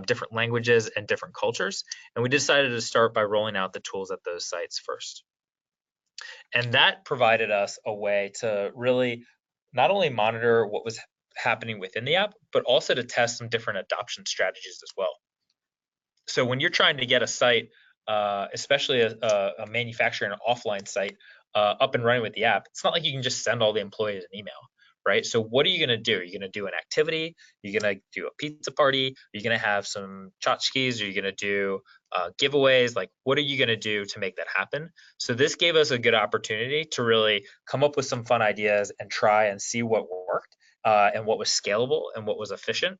different languages and different cultures. And we decided to start by rolling out the tools at those sites first. And that provided us a way to really not only monitor what was happening within the app, but also to test some different adoption strategies as well. So when you're trying to get a site, especially a manufacturer and an offline site, up and running with the app, it's not like you can just send all the employees an email, right? So what are you going to do? You're going to do an activity, you're going to do a pizza party, you're going to have some tchotchkes, you're going to do giveaways. Like, what are you going to do to make that happen? So this gave us a good opportunity to really come up with some fun ideas and try and see what worked and what was scalable and what was efficient,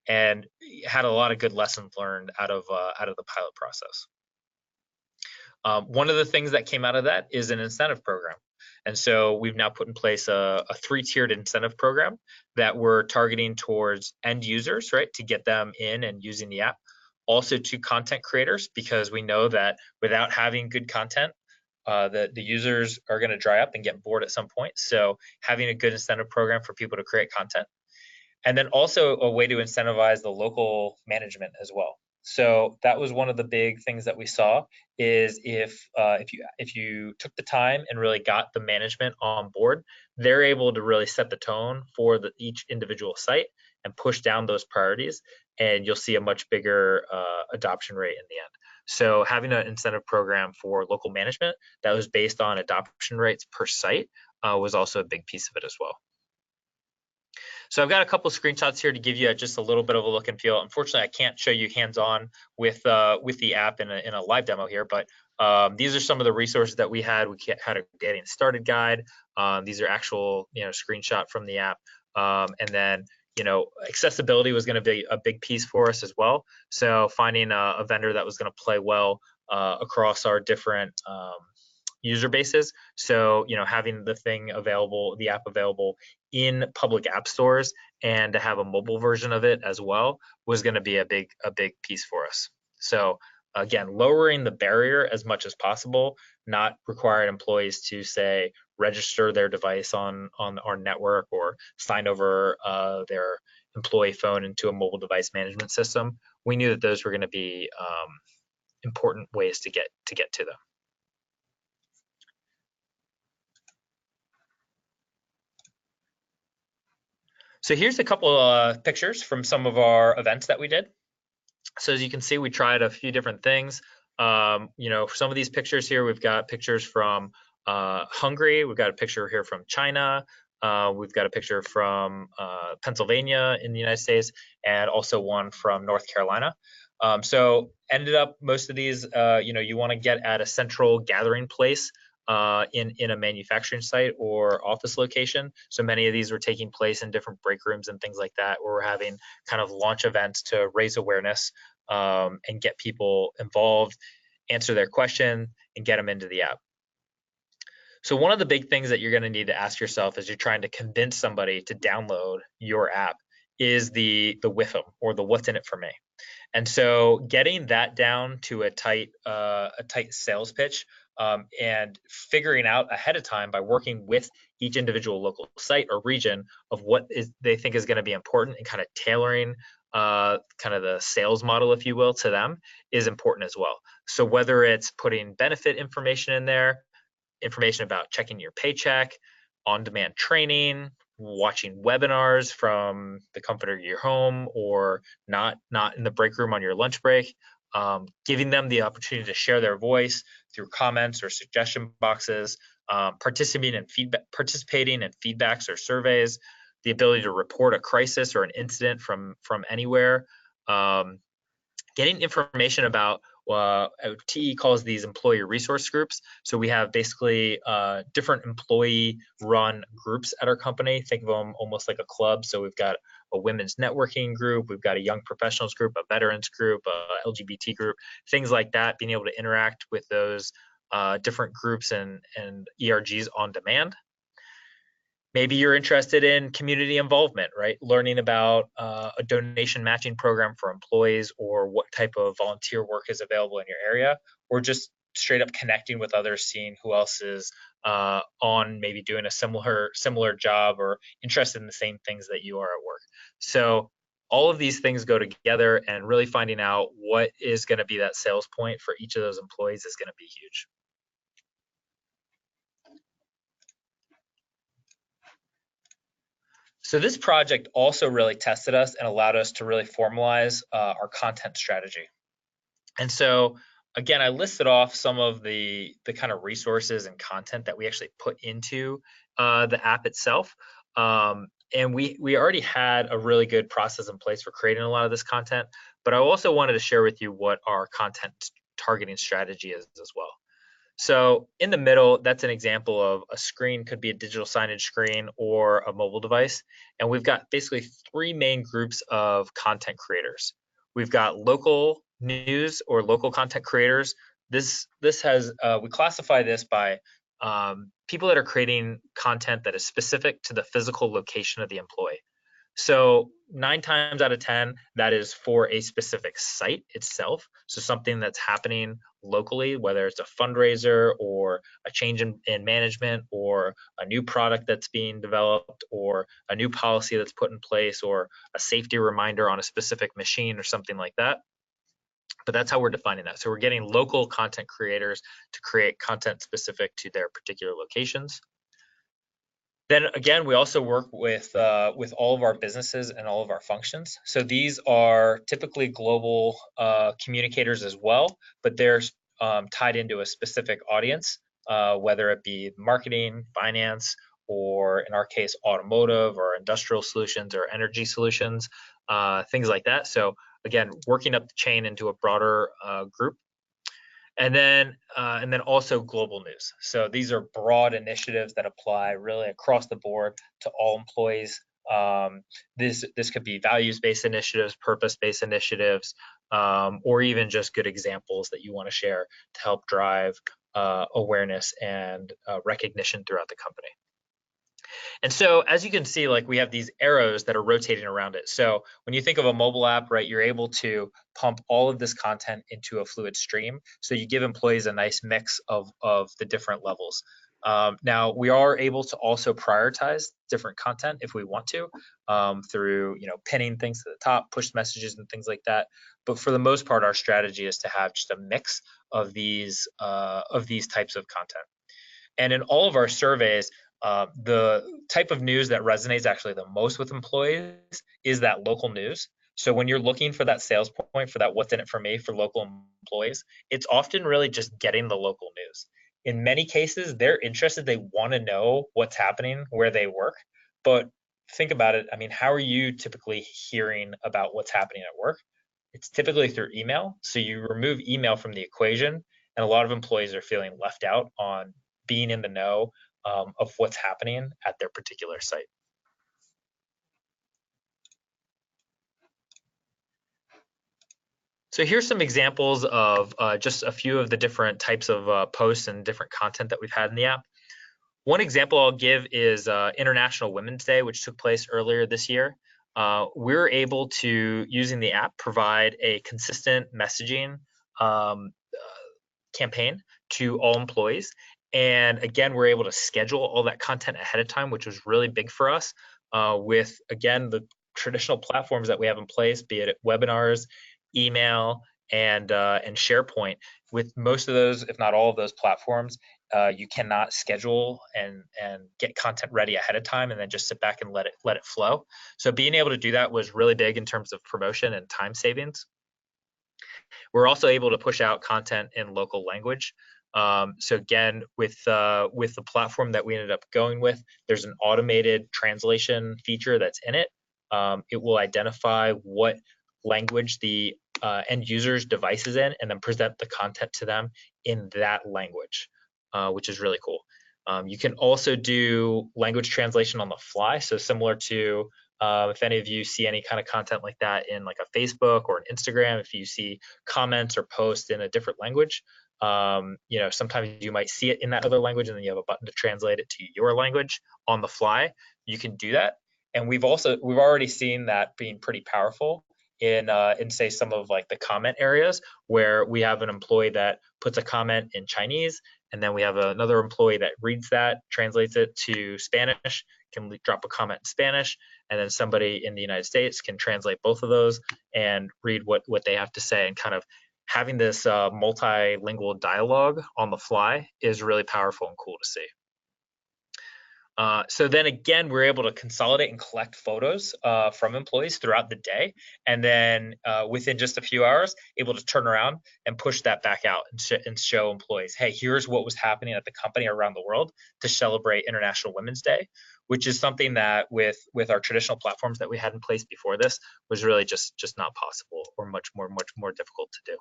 and had a lot of good lessons learned out of the pilot process. One of the things that came out of that is an incentive program. And so we've now put in place a 3-tiered incentive program that we're targeting towards end users, right, to get them in and using the app. Also to content creators, because we know that without having good content, the users are going to dry up and get bored at some point. So having a good incentive program for people to create content. And then also a way to incentivize the local management as well. So that was one of the big things that we saw is if you took the time and really got the management on board, they're able to really set the tone for each individual site and push down those priorities, and you'll see a much bigger adoption rate in the end. So having an incentive program for local management that was based on adoption rates per site was also a big piece of it as well. So I've got a couple of screenshots here to give you just a little bit of a look and feel. Unfortunately, I can't show you hands-on with the app in a live demo here, but these are some of the resources that we had. We had a getting started guide. These are actual screenshot from the app, and then accessibility was going to be a big piece for us as well. So finding a vendor that was going to play well across our different user bases. So, having the app available in public app stores and to have a mobile version of it as well was going to be a big piece for us. So again, lowering the barrier as much as possible, not requiring employees to say register their device on our network or sign over their employee phone into a mobile device management system. We knew that those were going to be important ways to get to them. So here's a couple pictures from some of our events that we did. So as you can see, we tried a few different things. Some of these pictures here, we've got pictures from Hungary. We've got a picture here from China. We've got a picture from Pennsylvania in the United States, and also one from North Carolina. So ended up most of these, you want to get at a central gathering place in a manufacturing site or office location. So many of these were taking place in different break rooms and things like that, where we're having kind of launch events to raise awareness and get people involved, answer their question, and get them into the app. So one of the big things that you're going to need to ask yourself as you're trying to convince somebody to download your app is the WIFM, or the what's in it for me. And so getting that down to a tight sales pitch, and figuring out ahead of time by working with each individual local site or region of what they think is going to be important, and kind of tailoring kind of the sales model, if you will, to them, is important as well. So whether it's putting benefit information in there, information about checking your paycheck, on-demand training, watching webinars from the comfort of your home, or not in the break room on your lunch break, giving them the opportunity to share their voice through comments or suggestion boxes, participating in feedbacks or surveys, the ability to report a crisis or an incident from anywhere, getting information about TE calls these employee resource groups. So we have basically different employee-run groups at our company. Think of them almost like a club. So we've got a women's networking group, we've got a young professionals group, a veterans group, a LGBT group, things like that. Being able to interact with those different groups and ERGs on demand. Maybe you're interested in community involvement, right? Learning about a donation matching program for employees, or what type of volunteer work is available in your area, or just straight up connecting with others, seeing who else is on maybe doing a similar job or interested in the same things that you are at work. So all of these things go together, and really finding out what is going to be that sales point for each of those employees is going to be huge. So this project also really tested us and allowed us to really formalize our content strategy. And so again, I listed off some of the kind of resources and content that we actually put into the app itself. And we already had a really good process in place for creating a lot of this content, but I also wanted to share with you what our content targeting strategy is as well. So in the middle, that's an example of a screen, could be a digital signage screen or a mobile device. And we've got basically three main groups of content creators. We've got local news or local content creators. This has, we classify this by people that are creating content that is specific to the physical location of the employee. So 9 times out of 10, that is for a specific site itself. So something that's happening locally, whether it's a fundraiser or a change in management, or a new product that's being developed, or a new policy that's put in place, or a safety reminder on a specific machine or something like that. But that's how we're defining that. So we're getting local content creators to create content specific to their particular locations. Then again, we also work with all of our businesses and all of our functions. So these are typically global communicators as well, but they're tied into a specific audience, whether it be marketing, finance, or in our case, automotive or industrial solutions or energy solutions, things like that. So again, working up the chain into a broader group. And then also global news. So these are broad initiatives that apply really across the board to all employees. This could be values-based initiatives, purpose-based initiatives, or even just good examples that you want to share to help drive awareness and recognition throughout the company. And so as you can see, like, we have these arrows that are rotating around it. So when you think of a mobile app, right, you're able to pump all of this content into a fluid stream. So you give employees a nice mix of the different levels. Now we are able to also prioritize different content if we want to, through, pinning things to the top, push messages and things like that. But for the most part, our strategy is to have just a mix of these types of content. And in all of our surveys, the type of news that resonates actually the most with employees is that local news. So when you're looking for that sales point, for that what's in it for me for local employees, it's often really just getting the local news. In many cases, they're interested, they want to know what's happening where they work. But think about it. I mean, how are you typically hearing about what's happening at work? It's typically through email. So you remove email from the equation, and a lot of employees are feeling left out on being in the know of what's happening at their particular site. So here's some examples of just a few of the different types of posts and different content that we've had in the app. One example I'll give is International Women's Day, which took place earlier this year. We're able to, using the app, provide a consistent messaging campaign to all employees. And again, we're able to schedule all that content ahead of time, which was really big for us with, again, the traditional platforms that we have in place, be it webinars, email, and SharePoint. With most of those, if not all of those platforms, you cannot schedule and get content ready ahead of time and then just sit back and let it flow. So being able to do that was really big in terms of promotion and time savings. We're also able to push out content in local language. So again, with the platform that we ended up going with, there's an automated translation feature that's in it. It will identify what language the end user's device is in and then present the content to them in that language, which is really cool. You can also do language translation on the fly. So similar to if any of you see any kind of content like that in like a Facebook or an Instagram, if you see comments or posts in a different language, sometimes you might see it in that other language and then you have a button to translate it to your language on the fly. You can do that. And we've already seen that being pretty powerful in say some of like the comment areas where we have an employee that puts a comment in Chinese, and then we have another employee that reads that, translates it to Spanish, can drop a comment in Spanish, and then somebody in the United States can translate both of those and read what they have to say. And kind of having this multilingual dialogue on the fly is really powerful and cool to see. So then again, we're able to consolidate and collect photos from employees throughout the day. And then within just a few hours, able to turn around and push that back out and show employees, hey, here's what was happening at the company around the world to celebrate International Women's Day, which is something that with our traditional platforms that we had in place before this was really just not possible or much more difficult to do.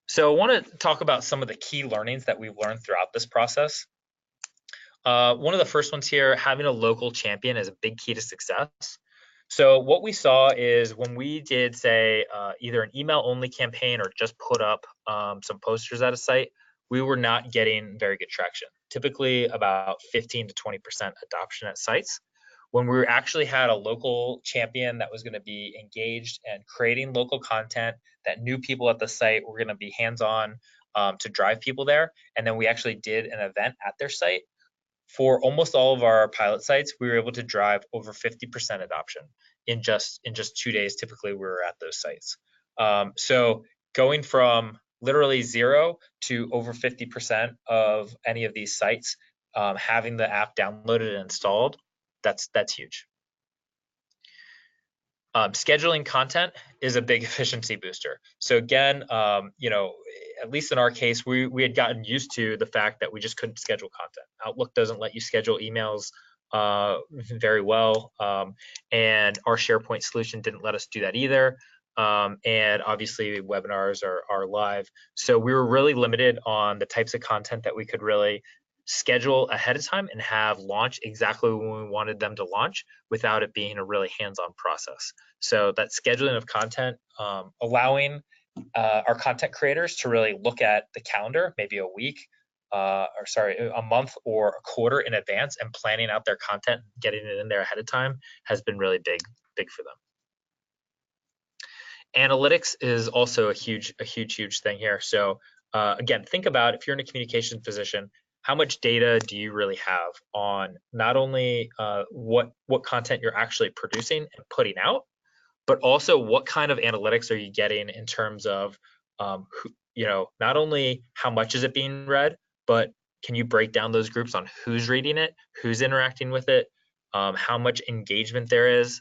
So I want to talk about some of the key learnings that we've learned throughout this process. One of the first ones here, having a local champion is a big key to success. So what we saw is when we did, say, either an email-only campaign or just put up some posters at a site, we were not getting very good traction, typically about 15 to 20% adoption at sites. When we actually had a local champion that was going to be engaged and creating local content that knew people at the site were going to be hands-on to drive people there, and then we actually did an event at their site, for almost all of our pilot sites, we were able to drive over 50% adoption in just 2 days. Typically, we were at those sites. So going from literally 0 to over 50% of any of these sites having the app downloaded and installed, that's huge. Scheduling content is a big efficiency booster. So again, at least in our case, we had gotten used to the fact that we just couldn't schedule content. Outlook doesn't let you schedule emails very well, and our SharePoint solution didn't let us do that either. And obviously, webinars are live. So we were really limited on the types of content that we could really schedule ahead of time and have launch exactly when we wanted them to launch without it being a really hands-on process. So that scheduling of content, allowing our content creators to really look at the calendar, maybe a month or a quarter in advance, and planning out their content, getting it in there ahead of time has been really big for them. Analytics is also a huge thing here. So again, think about if you're in a communications position, how much data do you really have on not only what content you're actually producing and putting out, but also what kind of analytics are you getting in terms of not only how much is it being read, but can you break down those groups on who's reading it, who's interacting with it, how much engagement there is.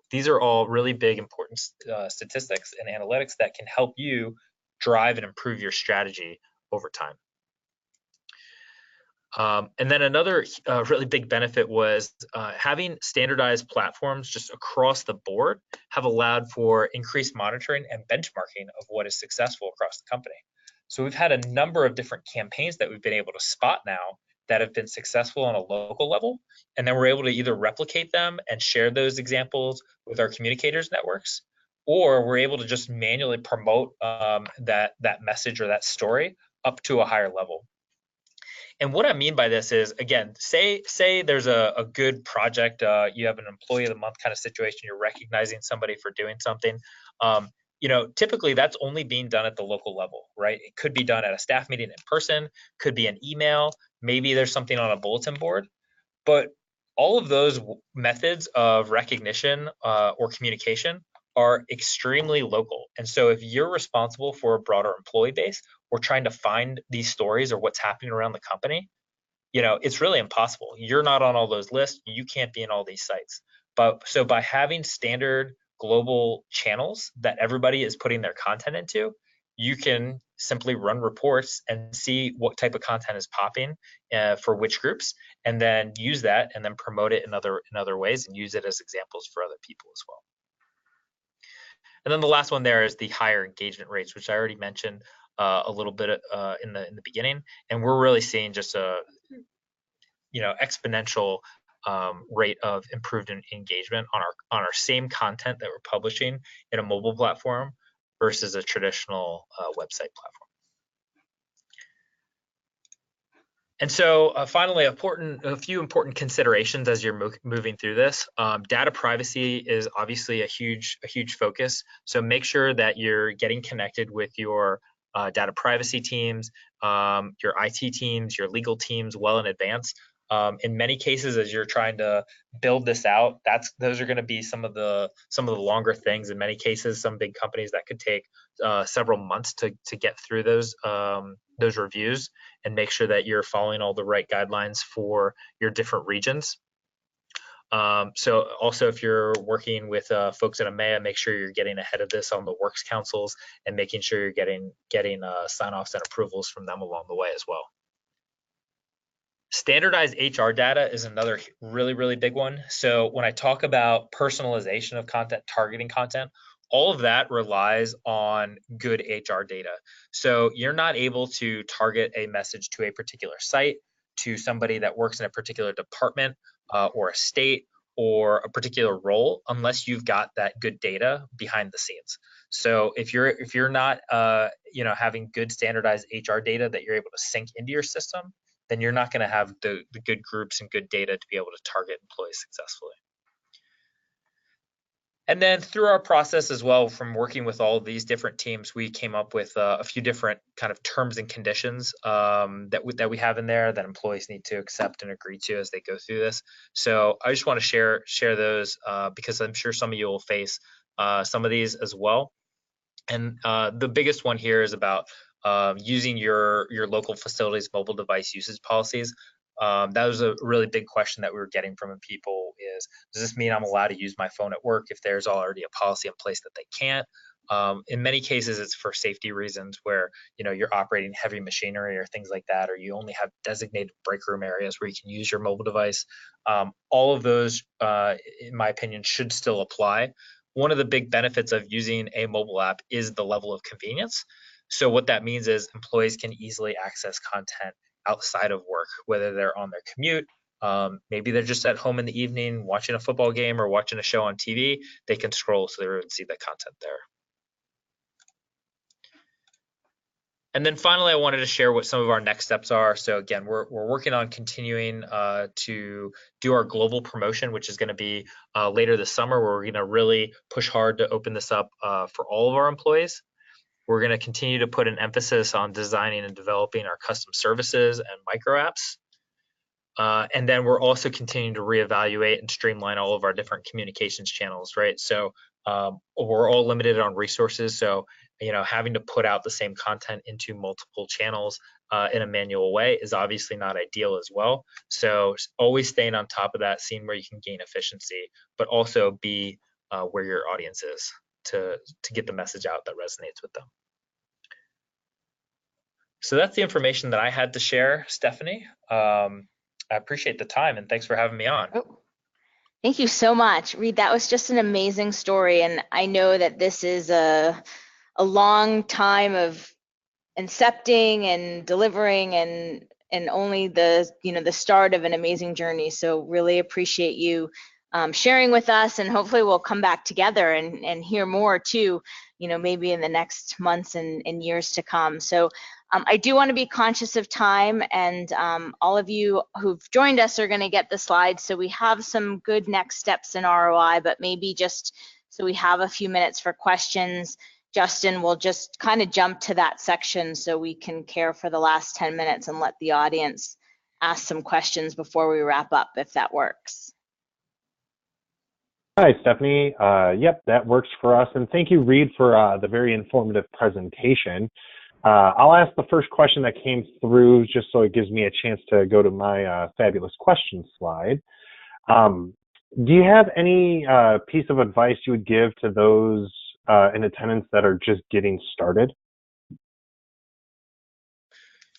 These are all really big, important statistics and analytics that can help you drive and improve your strategy over time. And then another really big benefit was having standardized platforms just across the board have allowed for increased monitoring and benchmarking of what is successful across the company. So we've had a number of different campaigns that we've been able to spot now that have been successful on a local level, and then we're able to either replicate them and share those examples with our communicators networks, or we're able to just manually promote that message or that story up to a higher level. And what I mean by this is, again, say there's a good project, you have an employee of the month kind of situation, you're recognizing somebody for doing something. Typically that's only being done at the local level, right? It could be done at a staff meeting in person, could be an email, maybe there's something on a bulletin board, but all of those methods of recognition or communication are extremely local. And so if you're responsible for a broader employee base or trying to find these stories or what's happening around the company, it's really impossible. You're not on all those lists. You can't be in all these sites. But so by having standard global channels that everybody is putting their content into, you can simply run reports and see what type of content is popping for which groups, and then use that and then promote it in other ways and use it as examples for other people as well. And then the last one there is the higher engagement rates, which I already mentioned a little bit in the beginning, and we're really seeing just a exponential rate of improved engagement on our same content that we're publishing in a mobile platform versus a traditional website platform. And so finally, a few important considerations as you're moving through this. Data privacy is obviously a huge focus. So make sure that you're getting connected with your data privacy teams, your IT teams, your legal teams well in advance. In many cases, as you're trying to build this out, those are going to be some of the longer things. In many cases, some big companies that could take several months to get through those reviews and make sure that you're following all the right guidelines for your different regions. So also, if you're working with folks at EMEA, make sure you're getting ahead of this on the works councils and making sure you're getting sign-offs and approvals from them along the way as well. Standardized HR data is another really, really big one. So when I talk about personalization of content, targeting content, all of that relies on good HR data. So you're not able to target a message to a particular site, to somebody that works in a particular department or a state or a particular role unless you've got that good data behind the scenes. So if you're not having good standardized HR data that you're able to sync into your system, then you're not going to have the good groups and good data to be able to target employees successfully. And then through our process as well, from working with all of these different teams, we came up with a few different kind of terms and conditions that we have in there that employees need to accept and agree to as they go through this. So I just want to share those because I'm sure some of you will face some of these as well. And the biggest one here is about using your local facilities mobile device usage policies. That was a really big question that we were getting from people is, does this mean I'm allowed to use my phone at work if there's already a policy in place that they can't? In many cases, it's for safety reasons where you're operating heavy machinery or things like that, or you only have designated break room areas where you can use your mobile device. All of those, in my opinion, should still apply. One of the big benefits of using a mobile app is the level of convenience. So what that means is employees can easily access content outside of work, whether they're on their commute, maybe they're just at home in the evening watching a football game or watching a show on TV, they can scroll through and see the content there. And then finally, I wanted to share what some of our next steps are. So again, we're working on continuing to do our global promotion, which is going to be later this summer, where we're going to really push hard to open this up for all of our employees. We're going to continue to put an emphasis on designing and developing our custom services and micro apps. And then we're also continuing to reevaluate and streamline all of our different communications channels, right? So we're all limited on resources. So, having to put out the same content into multiple channels in a manual way is obviously not ideal as well. So always staying on top of that, seeing where you can gain efficiency, but also be where your audience is to get the message out that resonates with them. So that's the information that I had to share, Stephanie. I appreciate the time and thanks for having me on. Oh, thank you so much, Reed. That was just an amazing story, and I know that this is a long time of incepting and delivering and only the the start of an amazing journey. So really appreciate you sharing with us, and hopefully we'll come back together and hear more too, maybe in the next months and years to come. So I do want to be conscious of time, and all of you who've joined us are going to get the slides. So we have some good next steps in ROI, but maybe just so we have a few minutes for questions, Justin will just kind of jump to that section so we can care for the last 10 minutes and let the audience ask some questions before we wrap up, if that works. Hi, Stephanie. Yep, that works for us. And thank you, Reed, for the very informative presentation. I'll ask the first question that came through just so it gives me a chance to go to my fabulous question slide. Do you have any piece of advice you would give to those in attendance that are just getting started?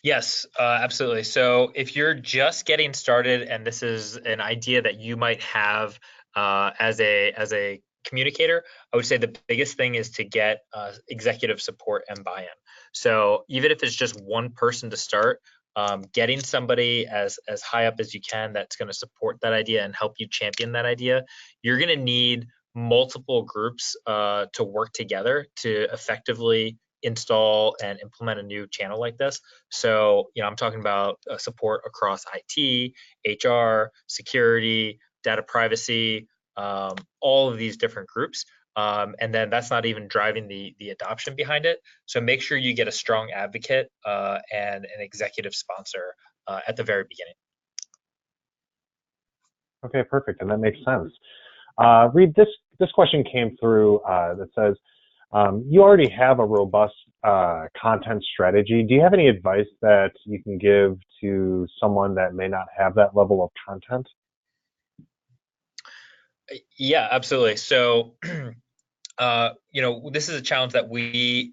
Yes, absolutely. So if you're just getting started and this is an idea that you might have as a communicator, I would say the biggest thing is to get executive support and buy-in. So even if it's just one person to start, getting somebody as high up as you can that's going to support that idea and help you champion that idea, you're going to need multiple groups to work together to effectively install and implement a new channel like this. So, I'm talking about support across IT, HR, security, data privacy, all of these different groups. And then that's not even driving the adoption behind it. So make sure you get a strong advocate and an executive sponsor at the very beginning. Okay, perfect, and that makes sense. Reed, this question came through that says, you already have a robust content strategy. Do you have any advice that you can give to someone that may not have that level of content? Yeah, absolutely. So, this is a challenge that we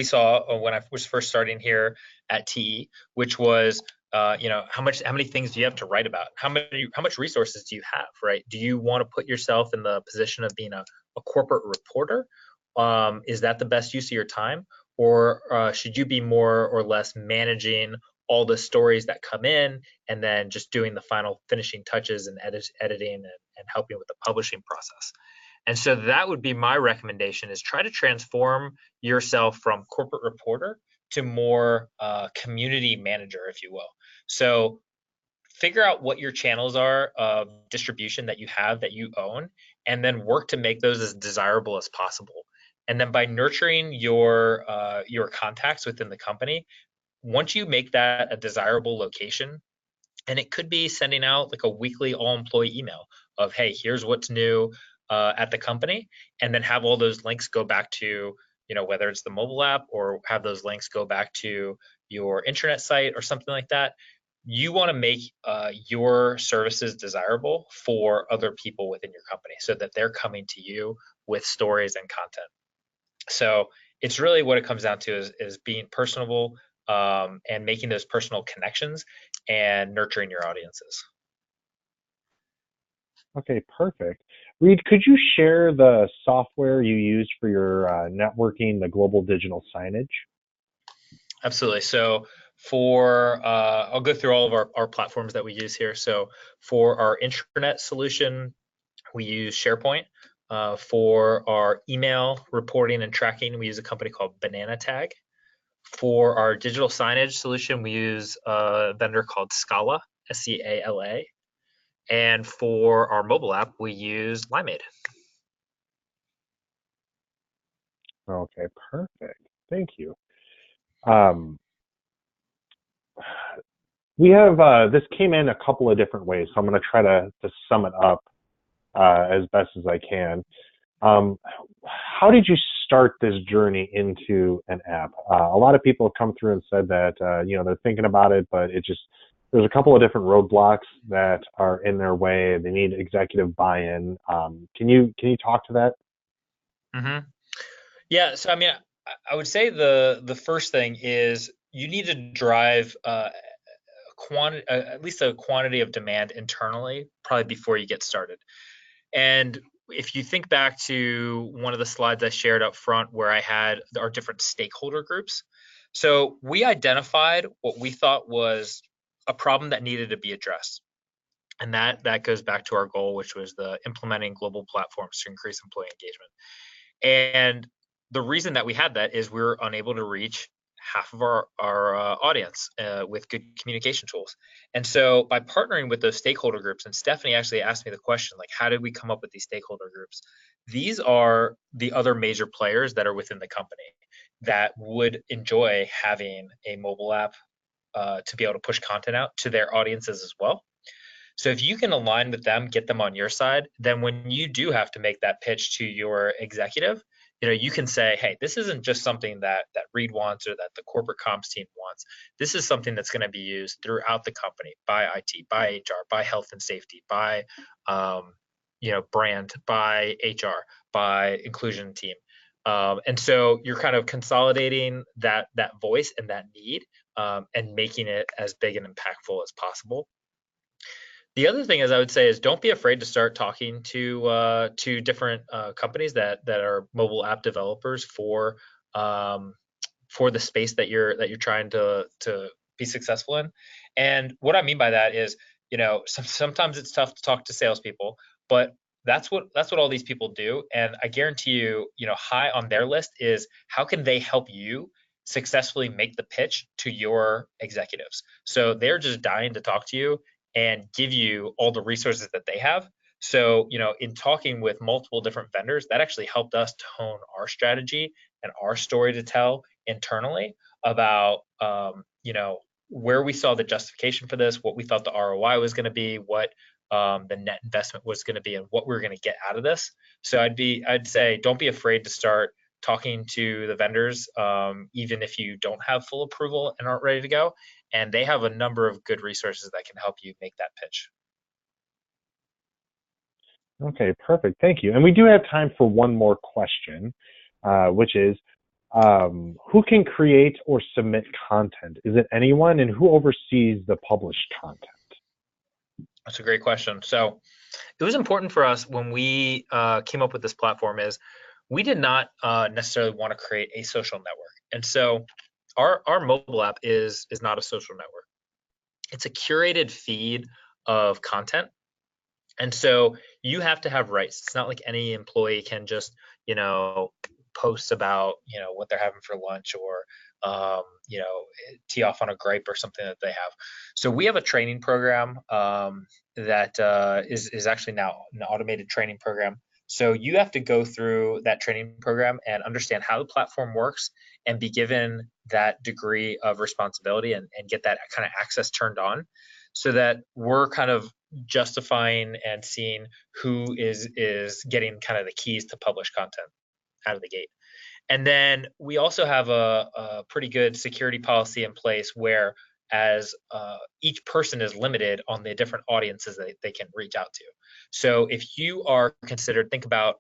saw when I was first starting here at TE, which was, how many things do you have to write about? How much resources do you have, right? Do you want to put yourself in the position of being a corporate reporter? Is that the best use of your time? Or should you be more or less managing all the stories that come in and then just doing the final finishing touches and editing and helping with the publishing process? And so that would be my recommendation, is try to transform yourself from corporate reporter to more community manager, if you will. So figure out what your channels are of distribution that you have, that you own, and then work to make those as desirable as possible. And then by nurturing your contacts within the company, once you make that a desirable location, and it could be sending out like a weekly all employee email of, hey, here's what's new at the company, and then have all those links go back to, whether it's the mobile app, or have those links go back to your intranet site or something like that. You want to make your services desirable for other people within your company so that they're coming to you with stories and content. So it's really what it comes down to is being personable and making those personal connections and nurturing your audiences. Okay, perfect. Reed, could you share the software you used for your networking, the global digital signage? Absolutely. So I'll go through all of our platforms that we use here. So for our intranet solution, we use SharePoint. For our email reporting and tracking, we use a company called Banana Tag. For our digital signage solution, we use a vendor called Scala, Scala. And for our mobile app, we use Limeade. Okay, perfect. Thank you. Um, we have, this came in a couple of different ways, so I'm going to try to sum it up as best as I can. How did you start this journey into an app? A lot of people have come through and said that, they're thinking about it, but there's a couple of different roadblocks that are in their way. They need executive buy-in. Can you talk to that? Mm-hmm. Yeah. So, I would say the first thing is you need to drive at least a quantity of demand internally, probably before you get started. And if you think back to one of the slides I shared up front where I had our different stakeholder groups, so we identified what we thought was a problem that needed to be addressed. And that goes back to our goal, which was the implementing global platforms to increase employee engagement. And the reason that we had that is we were unable to reach half of our audience with good communication tools. And so by partnering with those stakeholder groups, and Stephanie actually asked me the question, like, how did we come up with these stakeholder groups? These are the other major players that are within the company that would enjoy having a mobile app to be able to push content out to their audiences as well. So if you can align with them, get them on your side, then when you do have to make that pitch to your executive, you can say, hey, this isn't just something that Reed wants or that the corporate comms team wants. This is something that's going to be used throughout the company by IT, by HR, by health and safety, by brand, by HR, by inclusion team. And so you're kind of consolidating that voice and that need and making it as big and impactful as possible. The other thing is I would say is don't be afraid to start talking to different companies that are mobile app developers for the space that you're trying to be successful in. And what I mean by that is, sometimes it's tough to talk to salespeople, but that's what all these people do. And I guarantee you, high on their list is how can they help you successfully make the pitch to your executives. So they're just dying to talk to you and give you all the resources that they have. So, in talking with multiple different vendors, that actually helped us to hone our strategy and our story to tell internally about, where we saw the justification for this, what we thought the ROI was going to be, what the net investment was going to be, and what we were going to get out of this. So I'd say don't be afraid to start talking to the vendors, even if you don't have full approval and aren't ready to go. And they have a number of good resources that can help you make that pitch. Okay, perfect. Thank you. And we do have time for one more question, which is, who can create or submit content? Is it anyone, and who oversees the published content? That's a great question. So it was important for us when we came up with this platform is we did not necessarily want to create a social network. And so our mobile app is not a social network. It's a curated feed of content. And so you have to have rights. It's not like any employee can just, post about, what they're having for lunch or, tee off on a gripe or something that they have. So we have a training program that is actually now an automated training program. So you have to go through that training program and understand how the platform works and be given that degree of responsibility and get that kind of access turned on so that we're kind of justifying and seeing who is getting kind of the keys to publish content out of the gate. And then we also have a pretty good security policy in place where as each person is limited on the different audiences that they can reach out to. So if you are considered, think about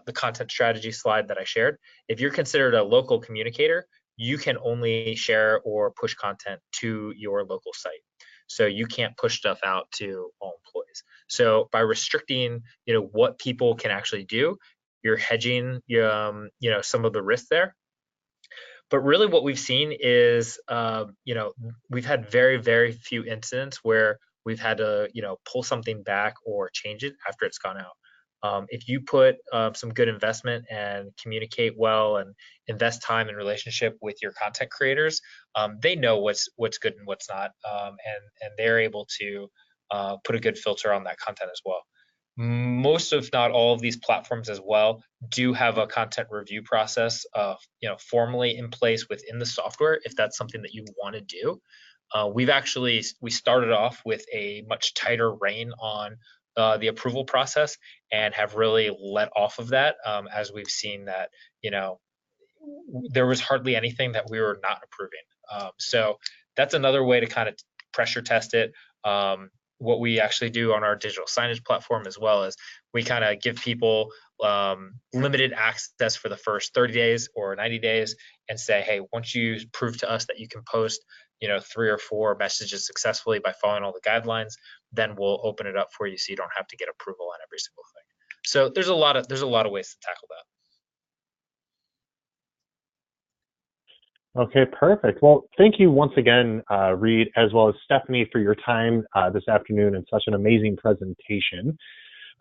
the content strategy slide that I shared. If you're considered a local communicator, you can only share or push content to your local site. So you can't push stuff out to all employees. So by restricting, what people can actually do, you're hedging, some of the risk there. But really what we've seen is, we've had very, very few incidents where we've had to, pull something back or change it after it's gone out. If you put some good investment and communicate well and invest time and relationship with your content creators, they know what's good and what's not, and they're able to put a good filter on that content as well. Most, if not all, of these platforms as well do have a content review process, formally in place within the software if that's something that you want to do. We started off with a much tighter rein on the approval process and have really let off of that as we've seen that there was hardly anything that we were not approving. So that's another way to kind of pressure test it. what we actually do on our digital signage platform, as well as we kind of give people limited access for the first 30 days or 90 days and say, hey, once you prove to us that you can post 3 or 4 messages successfully by following all the guidelines, then we'll open it up for you so you don't have to get approval on every single thing. So there's a lot of ways to tackle that. Okay, perfect. Well, thank you once again, Reed, as well as Stephanie, for your time this afternoon and such an amazing presentation.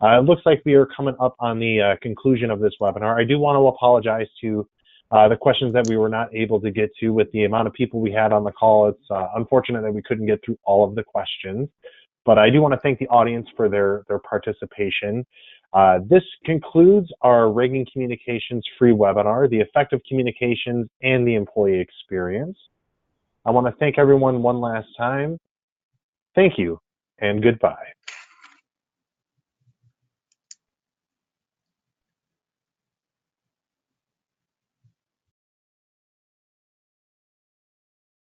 It looks like we are coming up on the conclusion of this webinar. I do want to apologize to the questions that we were not able to get to with the amount of people we had on the call. It's unfortunate that we couldn't get through all of the questions, but I do want to thank the audience for their participation. This concludes our Reagan Communications free webinar, the effective communications and the employee experience. I want to thank everyone one last time. Thank you and goodbye.